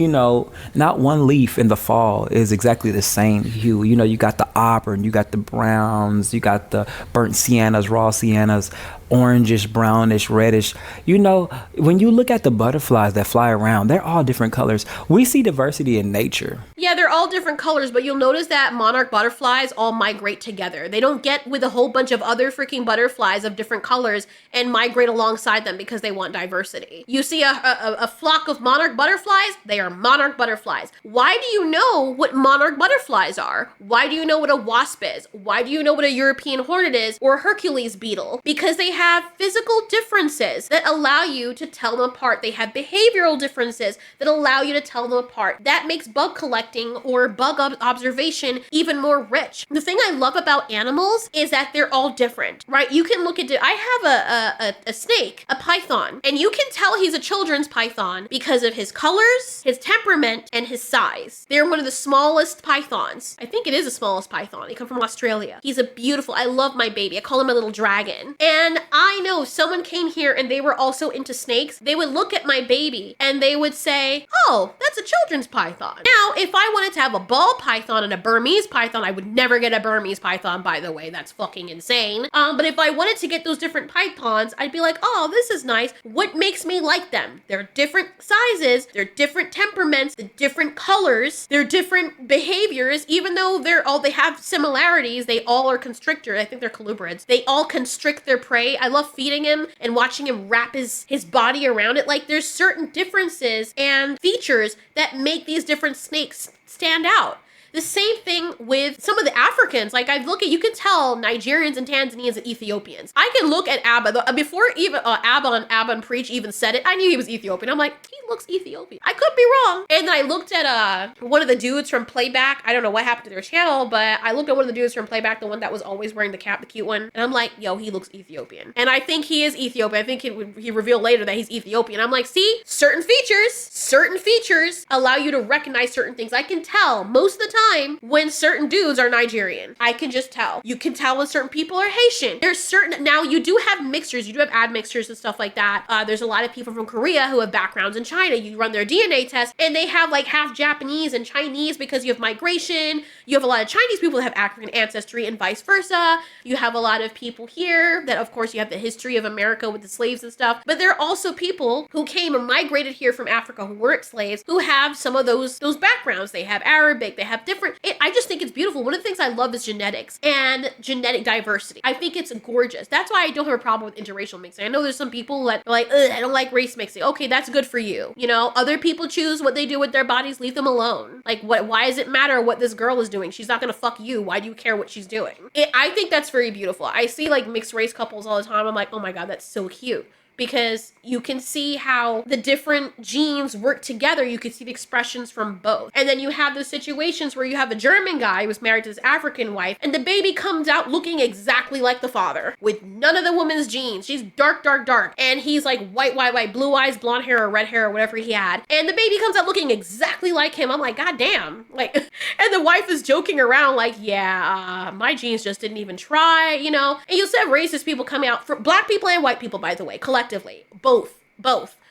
you know, not one leaf in the fall is exactly the same hue. You know, you got the auburn, you got the browns, you got the burnt siennas, raw siennas. orangish, brownish, reddish. You know, when you look at the butterflies that fly around, they're all different colors. We see diversity in nature. Yeah, they're all different colors, but you'll notice that monarch butterflies all migrate together. They don't get with a whole bunch of other freaking butterflies of different colors and migrate alongside them because they want diversity. You see a flock of monarch butterflies, they are monarch butterflies. Why do you know what monarch butterflies are? Why do you know what a wasp is? Why do you know what a European hornet is or a Hercules beetle? Because they have physical differences that allow you to tell them apart. They have behavioral differences that allow you to tell them apart. That makes bug collecting or bug observation even more rich. The thing I love about animals is that they're all different, right? You can look at it. I have a snake, a python, and you can tell he's a children's python because of his colors, his temperament, and his size. They're one of the smallest pythons. I think it is the smallest python. They come from Australia. He's a beautiful, I love my baby. I call him a little dragon. And I know if someone came here and they were also into snakes, they would look at my baby and they would say, oh, that's a children's python. Now, if I wanted to have a ball python and a Burmese python, I would never get a Burmese python, by the way. That's fucking insane. But if I wanted to get those different pythons, I'd be like, oh, this is nice. What makes me like them? They're different sizes, they're different temperaments, they're different colors, they're different behaviors. Even though they have similarities, they all are constrictors. I think they're colubrids. They all constrict their prey. I love feeding him and watching him wrap his body around it. Like, there's certain differences and features that make these different snakes stand out. The same thing with some of the Africans. Like, you can tell Nigerians and Tanzanians and Ethiopians. I can look at Abba, before even Abba and Preach even said it, I knew he was Ethiopian. I'm like, he looks Ethiopian. I could be wrong. And then I looked at one of the dudes from Playback. I don't know what happened to their channel, but I looked at one of the dudes from Playback, the one that was always wearing the cap, the cute one. And I'm like, yo, he looks Ethiopian. And I think he is Ethiopian. I think he revealed later that he's Ethiopian. I'm like, see, certain features allow you to recognize certain things. I can tell most of the time when certain dudes are Nigerian. I can just tell. You can tell when certain people are Haitian. Now you do have mixtures. You do have admixtures and stuff like that. There's a lot of people from Korea who have backgrounds in China. You run their DNA test and they have like half Japanese and Chinese because you have migration. You have a lot of Chinese people that have African ancestry and vice versa. You have a lot of people here that, of course, you have the history of America with the slaves and stuff. But there are also people who came and migrated here from Africa who weren't slaves who have some of those backgrounds. They have Arabic. They have different. I just think it's beautiful. One of the things I love is genetics and genetic diversity. I think it's gorgeous. That's why I don't have a problem with interracial mixing. I know there's some people that are like, ugh, I don't like race mixing. Okay, that's good for you. You know, other people choose what they do with their bodies. Leave them alone. Like, why does it matter what this girl is doing? She's not gonna fuck you. Why do you care what she's doing? I think that's very beautiful. I see like mixed race couples all the time. I'm like, oh my God, that's so cute. Because you can see how the different genes work together. You can see the expressions from both. And then you have those situations where you have a German guy who's married to his African wife, and the baby comes out looking exactly like the father, with none of the woman's genes. She's dark. And he's like white, blue eyes, blonde hair, or red hair, or whatever he had. And the baby comes out looking exactly like him. I'm like, God damn. Like, and the wife is joking around like, yeah, my genes just didn't even try, you know? And you'll have racist people coming out, for black people and white people, by the way, collectively, both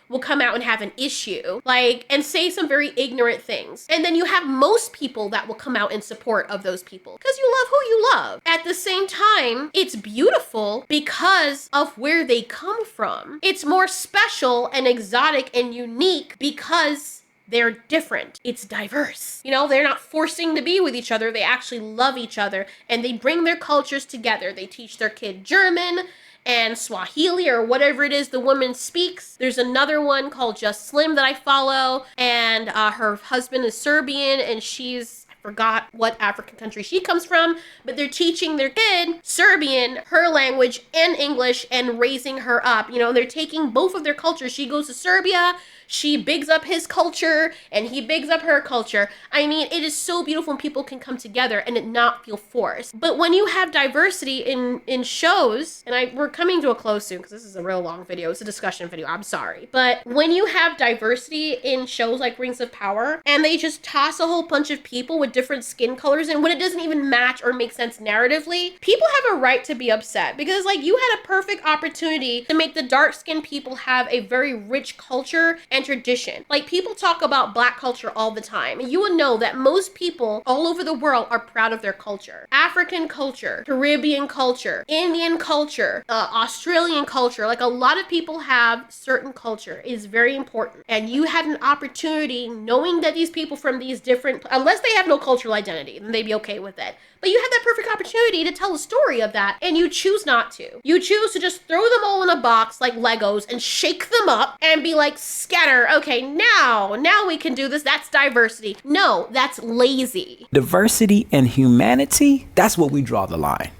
will come out and have an issue, like, and say some very ignorant things. And then you have most people that will come out in support of those people because you love who you love. At the same time, it's beautiful because of where they come from. It's more special and exotic and unique because they're different. It's diverse. You know, they're not forcing to be with each other. They actually love each other and they bring their cultures together. They teach their kid German and Swahili or whatever it is the woman speaks. There's another one called Just Slim that I follow, and her husband is Serbian, and she's, I forgot what African country she comes from, but they're teaching their kid Serbian, her language, and English, and raising her up. You know, they're taking both of their cultures. She goes to Serbia, she bigs up his culture, and he bigs up her culture. I mean, it is so beautiful when people can come together and it not feel forced. But when you have diversity in shows, and we're coming to a close soon because this is a real long video. It's a discussion video. I'm sorry. But when you have diversity in shows like Rings of Power, and they just toss a whole bunch of people with different skin colors, and when it doesn't even match or make sense narratively, people have a right to be upset because, like, you had a perfect opportunity to make the dark-skinned people have a very rich culture and and tradition. Like, people talk about Black culture all the time, and you will know that most people all over the world are proud of their culture. African culture, Caribbean culture, Indian culture, Australian culture. Like, a lot of people have certain culture. It is very important. And you had an opportunity, knowing that these people from these different, unless they have no cultural identity, then they'd be okay with it. But you had that perfect opportunity to tell a story of that, and you choose not to. You choose to just throw them all in a box like Legos and shake them up and be like, scatter. Okay, now we can do this. That's diversity. No, that's lazy. Diversity and humanity, that's what we draw the line.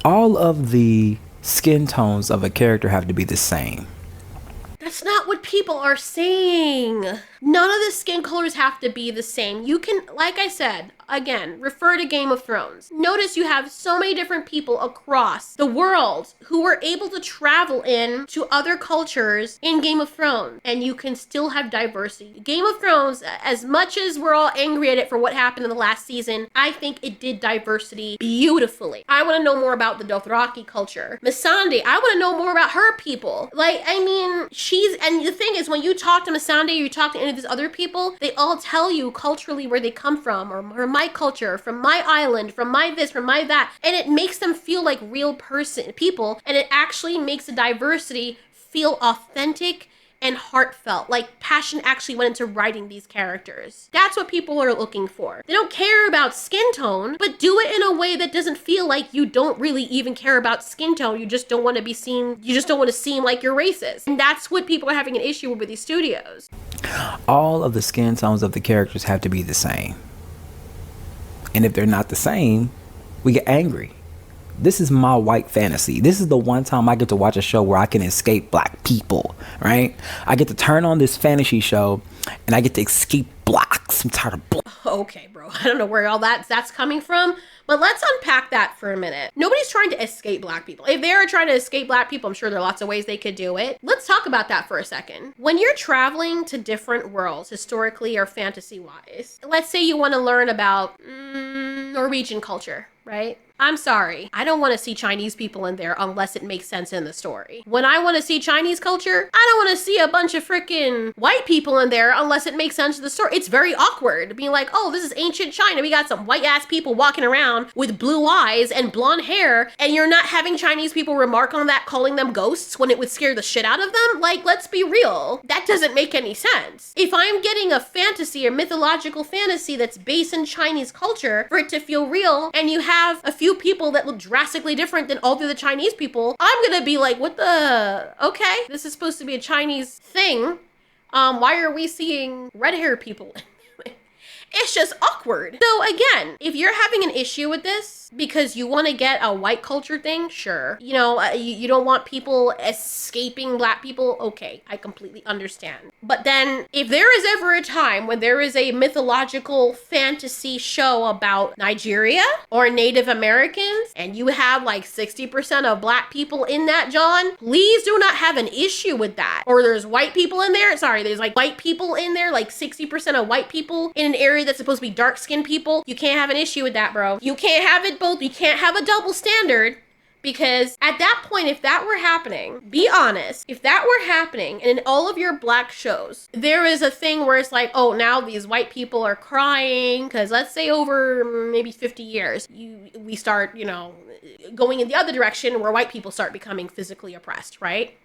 All of the skin tones of a character have to be the same. That's not what people are saying. None of the skin colors have to be the same. You can, like I said, again, refer to Game of Thrones. Notice you have so many different people across the world who were able to travel in to other cultures in Game of Thrones, and you can still have diversity. Game of Thrones, as much as we're all angry at it for what happened in the last season, I think it did diversity beautifully. I want to know more about the Dothraki culture. Missandei, I want to know more about her people. Like, I mean, and the thing is, when you talk to Missandei or you talk to any of these other people, they all tell you culturally where they come from, or my culture, from my island, from my this, from my that, and it makes them feel like real people, and it actually makes the diversity feel authentic and heartfelt, like passion actually went into writing these characters. That's what people are looking for. They don't care about skin tone, but do it in a way that doesn't feel like you don't really even care about skin tone. You just don't want to be seen, you just don't want to seem like you're racist. And that's what people are having an issue with these studios. All of the skin tones of the characters have to be the same. And if they're not the same, we get angry. This is my white fantasy. This is the one time I get to watch a show where I can escape black people, right? I get to turn on this fantasy show and I get to escape blacks. I'm tired of blacks. Okay, bro. I don't know where all that's coming from, but let's unpack that for a minute. Nobody's trying to escape black people. If they're trying to escape black people, I'm sure there are lots of ways they could do it. Let's talk about that for a second. When you're traveling to different worlds, historically or fantasy-wise, let's say you want to learn about Norwegian culture, right? I'm sorry, I don't want to see Chinese people in there unless it makes sense in the story. When I want to see Chinese culture, I don't want to see a bunch of freaking white people in there unless it makes sense to the story. It's very awkward being like, oh, this is ancient China. We got some white ass people walking around with blue eyes and blonde hair, and you're not having Chinese people remark on that, calling them ghosts when it would scare the shit out of them. Like, let's be real. That doesn't make any sense. If I'm getting a fantasy or mythological fantasy that's based in Chinese culture for it to feel real, and you have a few people that look drastically different than all the other Chinese people, I'm gonna be like, what the? Okay, this is supposed to be a Chinese thing. Why are we seeing red hair people? It's just awkward. So again, if you're having an issue with this because you want to get a white culture thing, sure. You know, you don't want people escaping black people. Okay, I completely understand. But then if there is ever a time when there is a mythological fantasy show about Nigeria or Native Americans and you have like 60% of black people in that, John, please do not have an issue with that. Or there's white people in there. Sorry, there's like white people in there, like 60% of white people in an area that's supposed to be dark-skinned people. You can't have an issue with that, bro. You can't have it both. You can't have a double standard, because at that point, if that were happening, be honest, if that were happening and in all of your black shows, there is a thing where it's like, oh, now these white people are crying because let's say over maybe 50 years, we start, you know, going in the other direction where white people start becoming physically oppressed, right?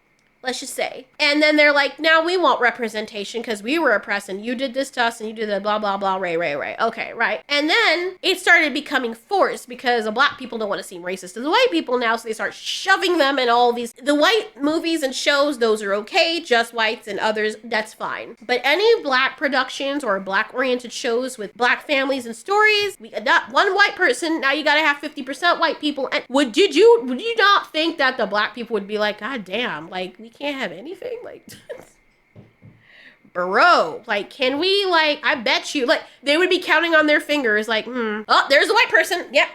Let's just say. And then they're like, now we want representation because we were oppressed and you did this to us and you did the blah, blah, blah, ray. Okay, right. And then it started becoming forced because the black people don't want to seem racist to the white people now, so they start shoving them in all these, the white movies and shows, those are okay, just whites and others, that's fine. But any black productions or black-oriented shows with black families and stories, we adopt one white person, now you gotta have 50% white people. And would you not think that the black people would be like, God damn, like, we can't have anything, like bro, like, can we, like, I bet you, like, they would be counting on their fingers, like, oh, there's a white person, yep,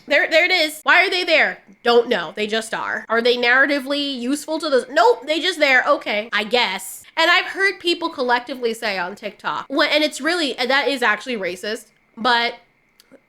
there it is. Why are they there? Don't know, they just are. Are they narratively useful to this? Nope, they just there, okay, I guess. And I've heard people collectively say on TikTok, and it's really, that is actually racist, but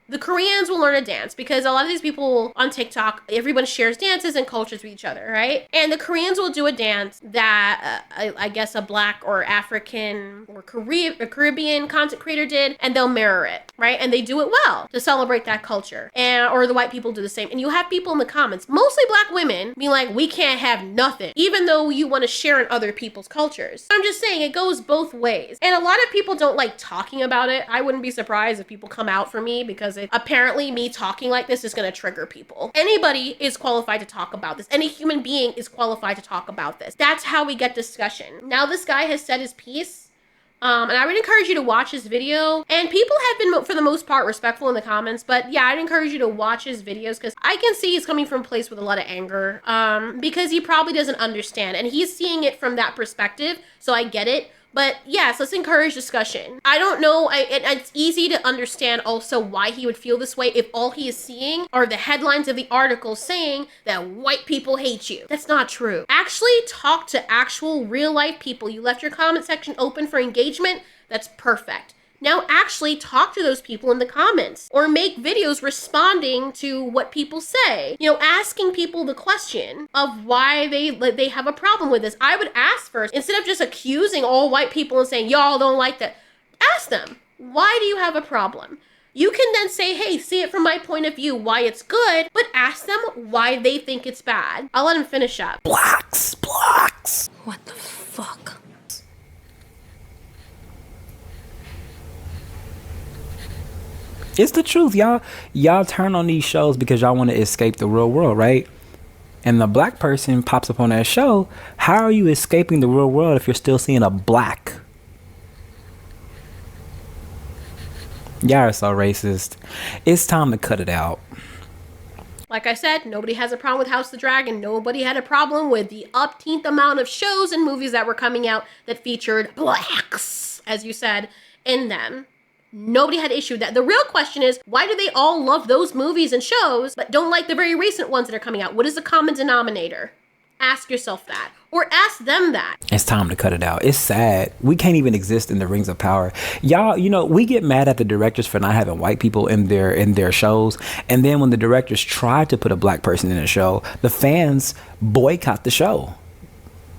The Koreans will learn a dance because a lot of these people on TikTok, everyone shares dances and cultures with each other, right? And the Koreans will do a dance that I guess a Black or African or Caribbean content creator did, and they'll mirror it, right? And they do it well to celebrate that culture. And or the white people do the same. And you have people in the comments, mostly Black women, being like, we can't have nothing, even though you want to share in other people's cultures. I'm just saying it goes both ways. And a lot of people don't like talking about it. I wouldn't be surprised if people come out for me because apparently me talking like this is going to trigger people. Anybody is qualified to talk about this. Any human being is qualified to talk about this. That's how we get discussion. Now this guy has said his piece. And I would encourage you to watch his video. And people have been, for the most part, respectful in the comments. But yeah, I'd encourage you to watch his videos because I can see he's coming from a place with a lot of anger. Because he probably doesn't understand. And he's seeing it from that perspective. So I get it. But yes, let's encourage discussion. I don't know, it's easy to understand also why he would feel this way if all he is seeing are the headlines of the article saying that white people hate you. That's not true. Actually talk to actual real life people. You left your comment section open for engagement. That's perfect. Now actually talk to those people in the comments or make videos responding to what people say. You know, asking people the question of why they have a problem with this. I would ask first, instead of just accusing all white people and saying, y'all don't like that. Ask them, why do you have a problem? You can then say, hey, see it from my point of view, why it's good, but ask them why they think it's bad. I'll let him finish up. Blacks. What the fuck? It's the truth, y'all. Y'all turn on these shows because y'all want to escape the real world, right? And the Black person pops up on that show. How are you escaping the real world if you're still seeing a Black? Y'all are so racist. It's time to cut it out. Like I said, nobody has a problem with House of the Dragon. Nobody had a problem with the upteenth amount of shows and movies that were coming out that featured Blacks, as you said, in them. Nobody had issue with that. The real question is, why do they all love those movies and shows, but don't like the very recent ones that are coming out? What is the common denominator? Ask yourself that. Or ask them that. It's time to cut it out. It's sad. We can't even exist in the Rings of Power. Y'all, you know, we get mad at the directors for not having white people in their shows. And then when the directors try to put a Black person in a show, the fans boycott the show.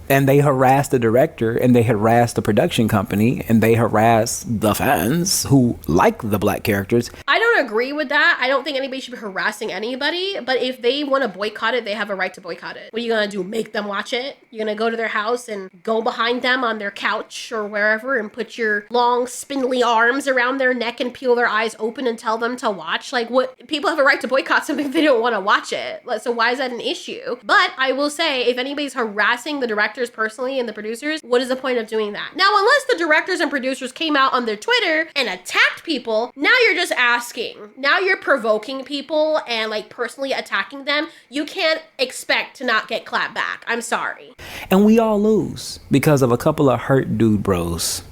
And they harass the director, and they harass the production company, and they harass the fans who like the Black characters. I don't agree with that. I don't think anybody should be harassing anybody, but if they want to boycott it, they have a right to boycott it. What are you going to do? Make them watch it? You're going to go to their house and go behind them on their couch or wherever and put your long, spindly arms around their neck and peel their eyes open and tell them to watch? Like, what? People have a right to boycott something if they don't want to watch it. So why is that an issue? But I will say, if anybody's harassing the director personally and the producers, what is the point of doing that? Now, unless the directors and producers came out on their Twitter and attacked people, now you're just asking. Now you're provoking people and like personally attacking them. You can't expect to not get clapped back. I'm sorry. And we all lose because of a couple of hurt dude bros.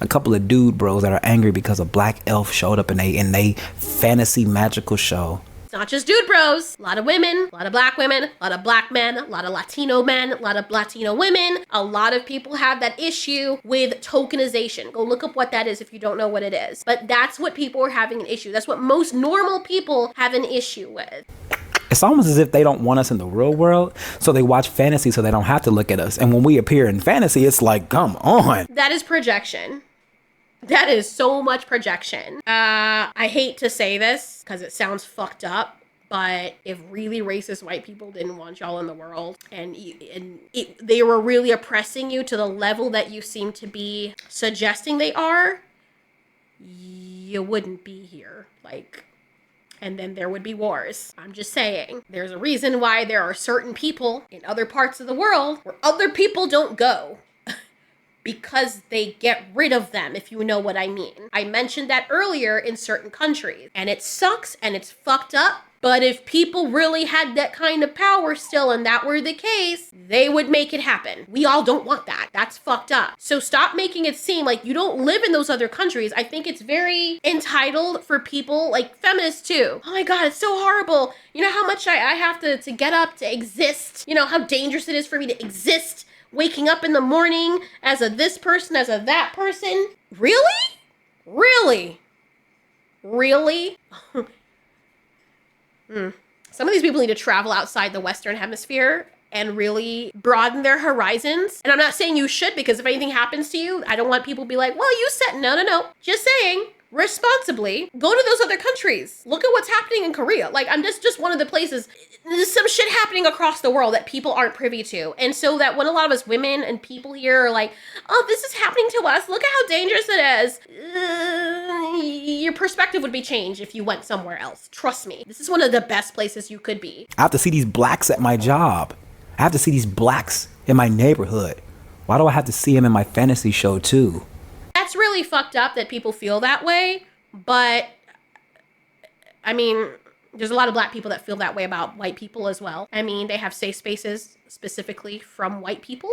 A couple of dude bros that are angry because a Black elf showed up in a fantasy magical show. Not just dude bros, a lot of women, a lot of Black women, a lot of Black men, a lot of Latino men, a lot of Latino women. A lot of people have that issue with tokenization. Go look up what that is if you don't know what it is. But that's what people are having an issue. That's what most normal people have an issue with. It's almost as if they don't want us in the real world, so they watch fantasy so they don't have to look at us. And when we appear in fantasy, it's like, come on. That is projection. That is so much projection. I hate to say this because it sounds fucked up, but if really racist white people didn't want y'all in the world and they were really oppressing you to the level that you seem to be suggesting they are, you wouldn't be here. And then there would be wars. I'm just saying. There's a reason why there are certain people in other parts of the world where other people don't go. Because they get rid of them, if you know what I mean. I mentioned that earlier in certain countries. And it sucks and it's fucked up. But if people really had that kind of power still and that were the case, they would make it happen. We all don't want that. That's fucked up. So stop making it seem like you don't live in those other countries. I think it's very entitled for people, like feminists too. Oh my God, it's so horrible. You know how much I have to get up to exist? You know how dangerous it is for me to exist? Waking up in the morning as a this person, as a that person? Really? Really? Really? Some of these people need to travel outside the Western Hemisphere and really broaden their horizons. And I'm not saying you should, because if anything happens to you, I don't want people to be like, well, you said, no. Just saying, responsibly, go to those other countries. Look at what's happening in Korea. Like, I'm just one of the places, there's some shit happening across the world that people aren't privy to. And so that when a lot of us women and people here are like, oh, this is happening to us, look at how dangerous it is. Your perspective would be changed if you went somewhere else. Trust me. This is one of the best places you could be. I have to see these blacks at my job. I have to see these blacks in my neighborhood. Why do I have to see them in my fantasy show too? That's really fucked up that people feel that way, but I mean, there's a lot of black people that feel that way about white people as well. I mean, they have safe spaces specifically from white people.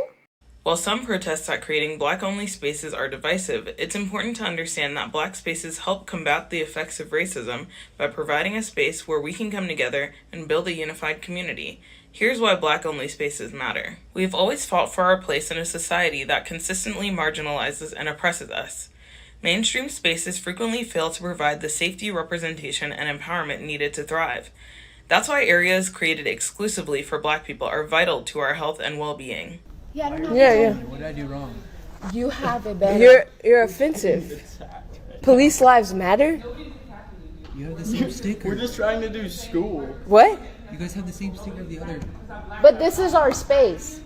While some protests at creating black-only spaces are divisive, it's important to understand that black spaces help combat the effects of racism by providing a space where we can come together and build a unified community. Here's why black-only spaces matter. We've always fought for our place in a society that consistently marginalizes and oppresses us. Mainstream spaces frequently fail to provide the safety, representation, and empowerment needed to thrive. That's why areas created exclusively for black people are vital to our health and well-being. Yeah. What did I do wrong? You have it better. You're offensive. Police lives matter? You have the same sticker. We're just trying to do school. What? You guys have the same sticker of the other. But this is our space.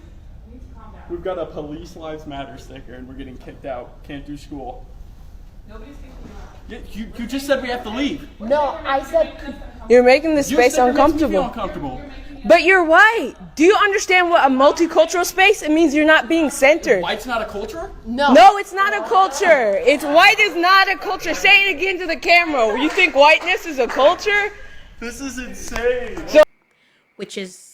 We've got a Police Lives Matter sticker and we're getting kicked out. Can't do school. Nobody's kicking you out. You just said we have to leave. No, I said you're making the space uncomfortable. Uncomfortable. But you're white. Do you understand what a multicultural space? It means you're not being centered. White's not a culture? No, it's not a culture. It's white is not a culture. Say it again to the camera. You think whiteness is a culture? This is insane. Which is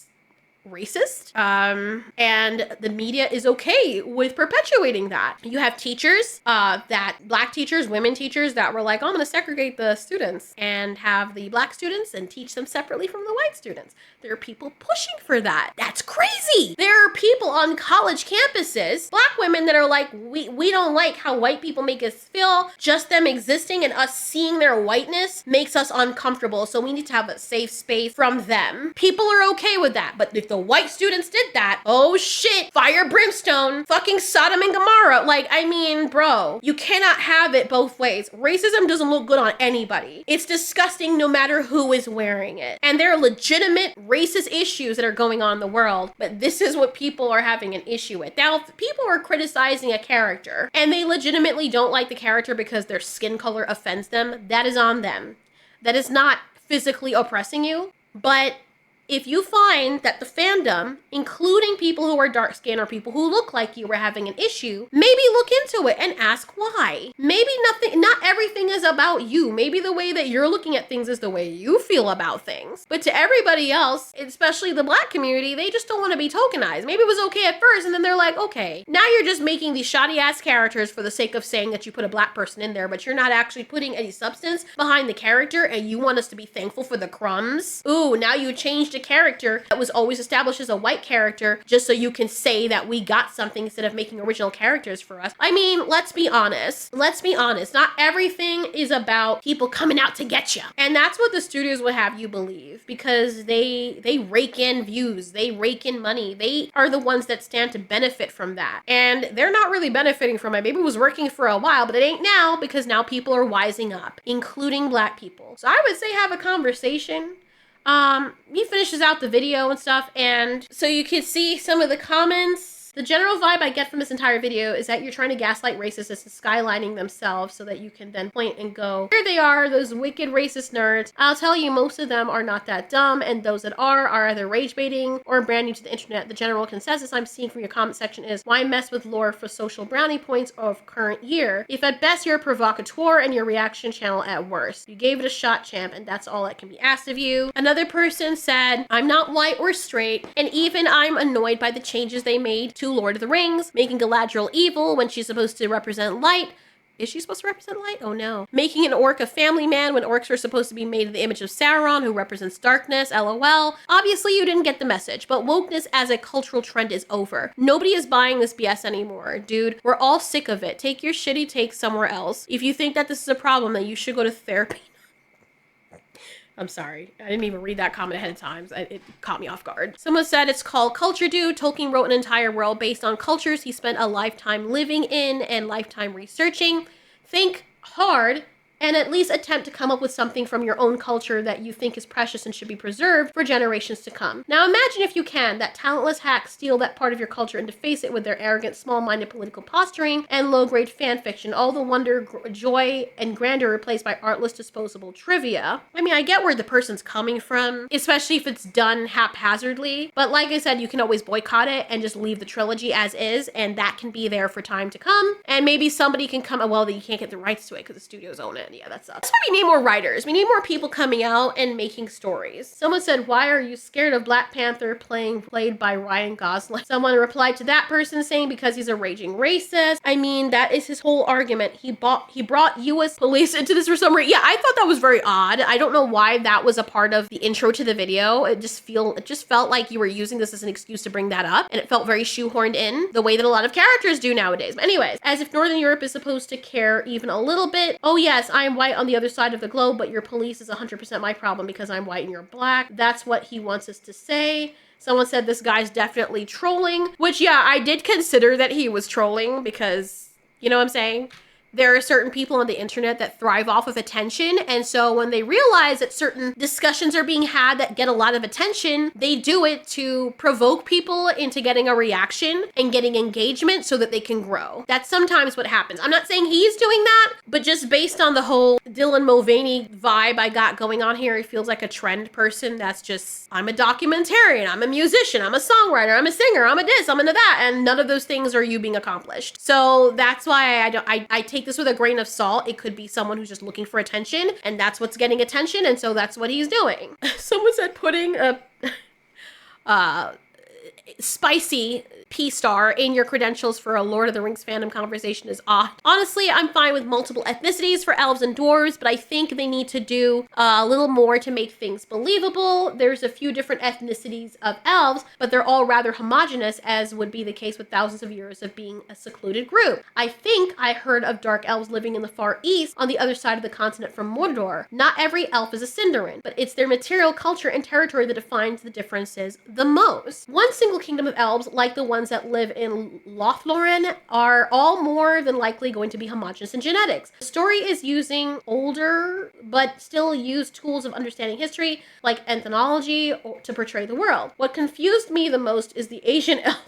racist, and the media is okay with perpetuating that. You have teachers, that black teachers, women teachers that were like, oh, I'm gonna segregate the students and have the black students and teach them separately from the white students. There are people pushing for that. That's crazy. There are people on college campuses, black women, that are like, we don't like how white people make us feel. Just them existing and us seeing their whiteness makes us uncomfortable, so we need to have a safe space from them. People are okay with that, but if the white students did that, oh shit, fire, brimstone, fucking Sodom and Gomorrah. Like, I mean, bro, you cannot have it both ways. Racism doesn't look good on anybody. It's disgusting no matter who is wearing it. And there are legitimate racist issues that are going on in the world, but this is what people are having an issue with. Now, if people are criticizing a character and they legitimately don't like the character because their skin color offends them, that is on them. That is not physically oppressing you, but if you find that the fandom, including people who are dark skinned or people who look like you, are having an issue, maybe look into it and ask why. Maybe not everything is about you. Maybe the way that you're looking at things is the way you feel about things. But to everybody else, especially the black community, they just don't want to be tokenized. Maybe it was okay at first, and then they're like, okay, now you're just making these shoddy ass characters for the sake of saying that you put a black person in there, but you're not actually putting any substance behind the character, and you want us to be thankful for the crumbs. Ooh, now you changed a character that was always established as a white character just so you can say that we got something instead of making original characters for us. I mean, let's be honest. Not everything is about people coming out to get you. And that's what the studios would have you believe, because they rake in views, they rake in money. They are the ones that stand to benefit from that. And they're not really benefiting from it. Maybe it was working for a while, but it ain't now, because now people are wising up, including black people. So I would say have a conversation. He finishes out the video and stuff, and so you can see some of the comments. The general vibe I get from this entire video is that you're trying to gaslight racists as skylining themselves so that you can then point and go, here they are, those wicked racist nerds. I'll tell you, most of them are not that dumb, and those that are either rage baiting or brand new to the internet. The general consensus I'm seeing from your comment section is, why mess with lore for social brownie points of current year? If at best you're a provocateur and your reaction channel at worst. You gave it a shot, champ, and that's all that can be asked of you. Another person said, I'm not white or straight, and even I'm annoyed by the changes they made to Lord of the Rings, making Galadriel evil when she's supposed to represent light. Is she supposed to represent light? Oh no. Making an orc a family man when orcs are supposed to be made in the image of Sauron, who represents darkness, lol. Obviously you didn't get the message, but wokeness as a cultural trend is over. Nobody is buying this BS anymore, dude. We're all sick of it. Take your shitty takes somewhere else. If you think that this is a problem, then you should go to therapy. I'm sorry. I didn't even read that comment ahead of time. It caught me off guard. Someone said it's called Culture Dude. Tolkien wrote an entire world based on cultures he spent a lifetime living in and lifetime researching. Think hard and at least attempt to come up with something from your own culture that you think is precious and should be preserved for generations to come. Now imagine, if you can, that talentless hacks steal that part of your culture and deface it with their arrogant, small-minded political posturing and low-grade fan fiction. All the wonder, joy, and grandeur replaced by artless, disposable trivia. I mean, I get where the person's coming from, especially if it's done haphazardly. But like I said, you can always boycott it and just leave the trilogy as is, and that can be there for time to come. And maybe somebody can come, well, you can't get the rights to it because the studios own it. Yeah, that sucks. That's why we need more writers. We need more people coming out and making stories. Someone said, why are you scared of Black Panther played by Ryan Gosling? Someone replied to that person saying because he's a raging racist. I mean, that is his whole argument. He brought US police into this for some reason. Yeah, I thought that was very odd. I don't know why that was a part of the intro to the video. It just felt like you were using this as an excuse to bring that up, and it felt very shoehorned in the way that a lot of characters do nowadays. But anyways, as if Northern Europe is supposed to care even a little bit. Oh yes, I am white on the other side of the globe, but your police is 100% my problem because I'm white and you're black. That's what he wants us to say. Someone said this guy's definitely trolling, which yeah, I did consider that he was trolling because, you know what I'm saying? There are certain people on the internet that thrive off of attention, and so when they realize that certain discussions are being had that get a lot of attention, they do it to provoke people into getting a reaction and getting engagement so that they can grow. That's sometimes what happens. I'm not saying he's doing that, but just based on the whole Dylan Mulvaney vibe I got going on here, he feels like a trend person that's just, I'm a documentarian, I'm a musician, I'm a songwriter, I'm a singer, I'm a this, I'm into that, and none of those things are you being accomplished. So that's why I take this with a grain of salt. It could be someone who's just looking for attention, and that's what's getting attention, and so that's what he's doing. Someone said putting a spicy P-star in your credentials for a Lord of the Rings fandom conversation is odd. Honestly, I'm fine with multiple ethnicities for elves and dwarves, but I think they need to do a little more to make things believable. There's a few different ethnicities of elves, but they're all rather homogenous, as would be the case with thousands of years of being a secluded group. I think I heard of dark elves living in the Far East on the other side of the continent from Mordor. Not every elf is a Sindarin, but it's their material culture and territory that defines the differences the most. One single kingdom of elves, like the ones that live in Lothlorien, are all more than likely going to be homogenous in genetics. The story is using older but still used tools of understanding history like ethnology to portray the world. What confused me the most is the Asian elf.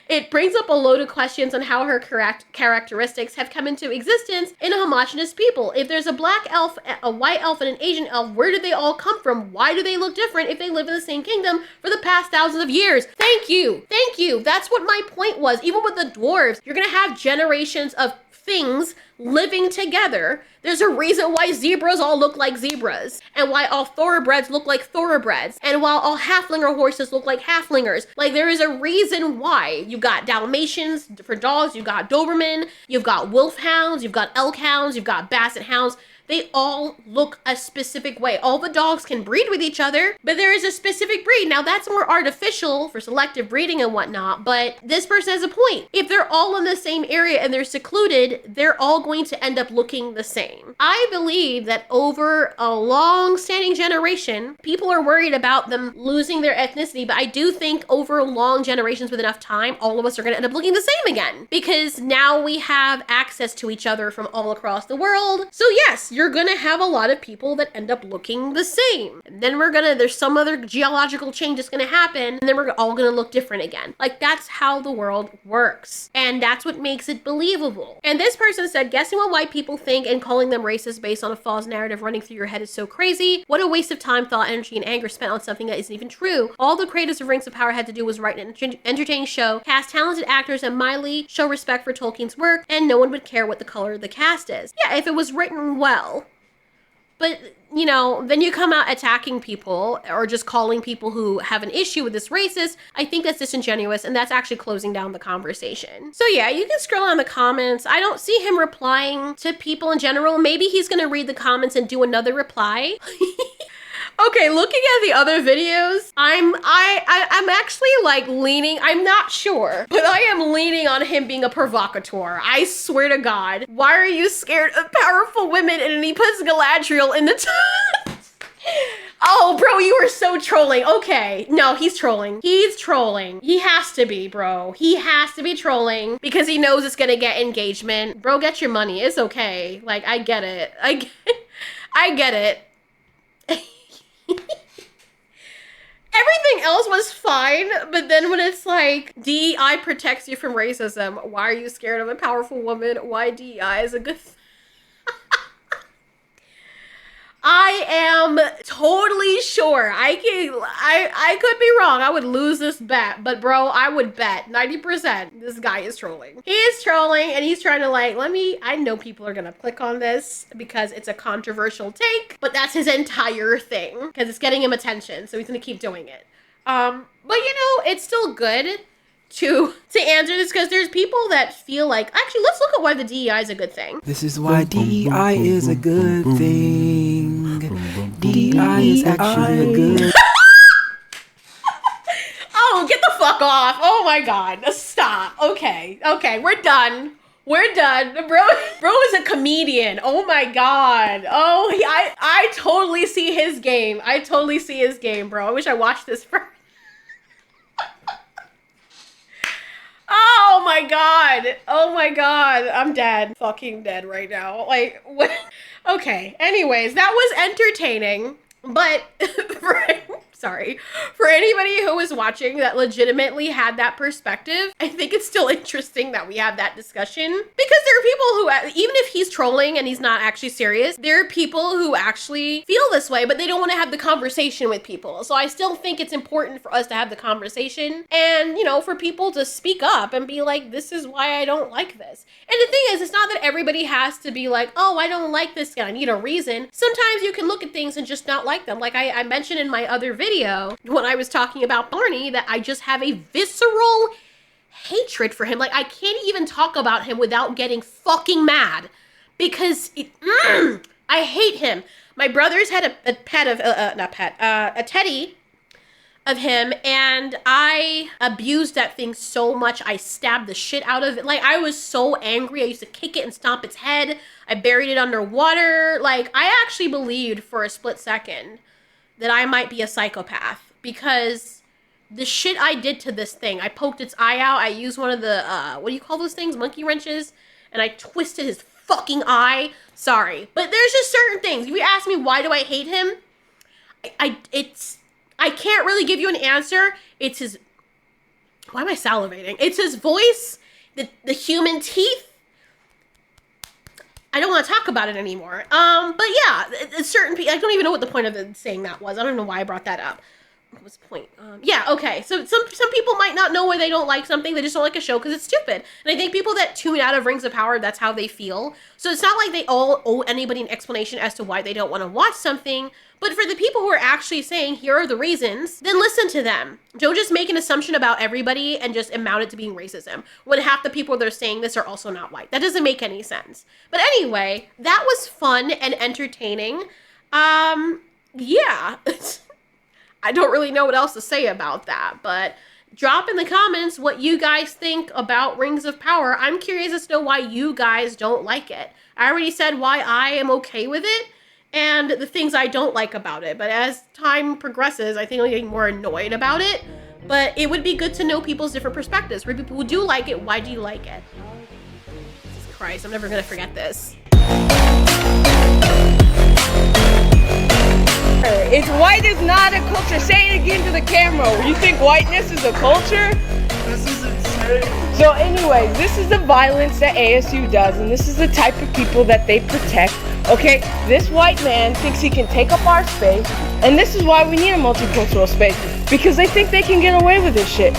It brings up a load of questions on how her characteristics have come into existence in a homogenous people. If there's a black elf, a white elf, and an Asian elf, where did they all come from? Why do they look different if they live in the same kingdom for the past thousands of years? Thank you. Thank you. That's what my point was. Even with the dwarves, you're going to have generations of things living together. There's a reason why zebras all look like zebras, and why all thoroughbreds look like thoroughbreds, and while all halflinger horses look like halflingers. Like, there is a reason why. You got Dalmatians for dogs, you got Doberman, you've got wolfhounds, you've got elk hounds, you've got basset hounds. They all look a specific way. All the dogs can breed with each other, but there is a specific breed. Now, that's more artificial for selective breeding and whatnot, but this person has a point. If they're all in the same area and they're secluded, they're all going to end up looking the same. I believe that over a long-standing generation, people are worried about them losing their ethnicity, but I do think over long generations with enough time, all of us are going to end up looking the same again, because now we have access to each other from all across the world. So yes, you're gonna have a lot of people that end up looking the same. And then there's some other geological change that's gonna happen, and then we're all gonna look different again. Like, that's how the world works. And that's what makes it believable. And this person said, guessing what white people think and calling them racist based on a false narrative running through your head is so crazy. What a waste of time, thought, energy, and anger spent on something that isn't even true. All the creators of Rings of Power had to do was write an entertaining show, cast talented actors, and mildly show respect for Tolkien's work, and no one would care what the color of the cast is. Yeah, if it was written well. But, you know, then you come out attacking people or just calling people who have an issue with this racist. I think that's disingenuous, and that's actually closing down the conversation. So yeah, you can scroll on the comments. I don't see him replying to people in general. Maybe he's gonna read the comments and do another reply. Okay, looking at the other videos, I'm actually like leaning, I'm not sure, but I am leaning on him being a provocateur. I swear to God. Why are you scared of powerful women? And he puts Galadriel in the Oh, bro, you are so trolling. Okay. No, he's trolling. He's trolling. He has to be, bro. He has to be trolling because he knows it's gonna get engagement. Bro, get your money. It's okay. Like, I get it. I get it. Everything else was fine, but then when it's like, DEI protects you from racism, why are you scared of a powerful woman? Why DEI is a good thing? I am totally sure. I could be wrong. I would lose this bet, but bro, I would bet 90% this guy is trolling. He is trolling and he's trying to like, I know people are gonna click on this because it's a controversial take, but that's his entire thing because it's getting him attention. So he's gonna keep doing it. But you know, it's still good to answer this because there's people that feel like, actually, let's look at why the DEI is a good thing. This is why DEI is a good thing. DEI is actually a good. Oh, get the fuck off. Oh my God. Stop. Okay, we're done. We're done. Bro is a comedian. Oh my God. Oh, I totally see his game. I totally see his game, bro. I wish I watched this first. Oh my God. Oh my God. I'm dead. Fucking dead right now. Like, what? Okay. Anyways, that was entertaining, but for anybody who was watching that legitimately had that perspective, I think it's still interesting that we have that discussion because there are people who, even if he's trolling and he's not actually serious, there are people who actually feel this way, but they don't want to have the conversation with people. So I still think it's important for us to have the conversation and, you know, for people to speak up and be like, this is why I don't like this. And the thing is, it's not that everybody has to be like, oh, I don't like this guy. I need a reason. Sometimes you can look at things and just not like them. Like I mentioned in my other video when I was talking about Barney that I just have a visceral hatred for him. Like I can't even talk about him without getting fucking mad because I hate him. My brothers had a teddy of him and I abused that thing so much. I stabbed the shit out of it. Like I was so angry. I used to kick it and stomp its head. I buried it underwater. Like I actually believed for a split second that I might be a psychopath because the shit I did to this thing, I poked its eye out. I used one of the, what do you call those things? Monkey wrenches. And I twisted his fucking eye. Sorry. But there's just certain things. If you ask me why do I hate him, I can't really give you an answer. It's his, why am I salivating? It's his voice, the human teeth. I don't want to talk about it anymore. But yeah, certain people, I don't even know what the point of saying that was. I don't know why I brought that up. What was the point? Yeah, okay. So some people might not know why they don't like something. They just don't like a show because it's stupid. And I think people that tune out of Rings of Power, that's how they feel. So it's not like they all owe anybody an explanation as to why they don't want to watch something. But for the people who are actually saying, here are the reasons, then listen to them. Don't just make an assumption about everybody and just amount it to being racism, when half the people that are saying this are also not white. That doesn't make any sense. But anyway, that was fun and entertaining. Yeah. I don't really know what else to say about that, but drop in the comments what you guys think about Rings of Power. I'm curious as to know why you guys don't like it. I already said why I am okay with it and the things I don't like about it. But as time progresses, I think I'm getting more annoyed about it. But it would be good to know people's different perspectives. For people who do like it, why do you like it? Jesus Christ, I'm never gonna forget this. It's white is not a culture. Say it again to the camera. You think whiteness is a culture? This is insane. So anyways, this is the violence that ASU does, and this is the type of people that they protect. Okay, this white man thinks he can take up our space, and this is why we need a multicultural space, because they think they can get away with this shit.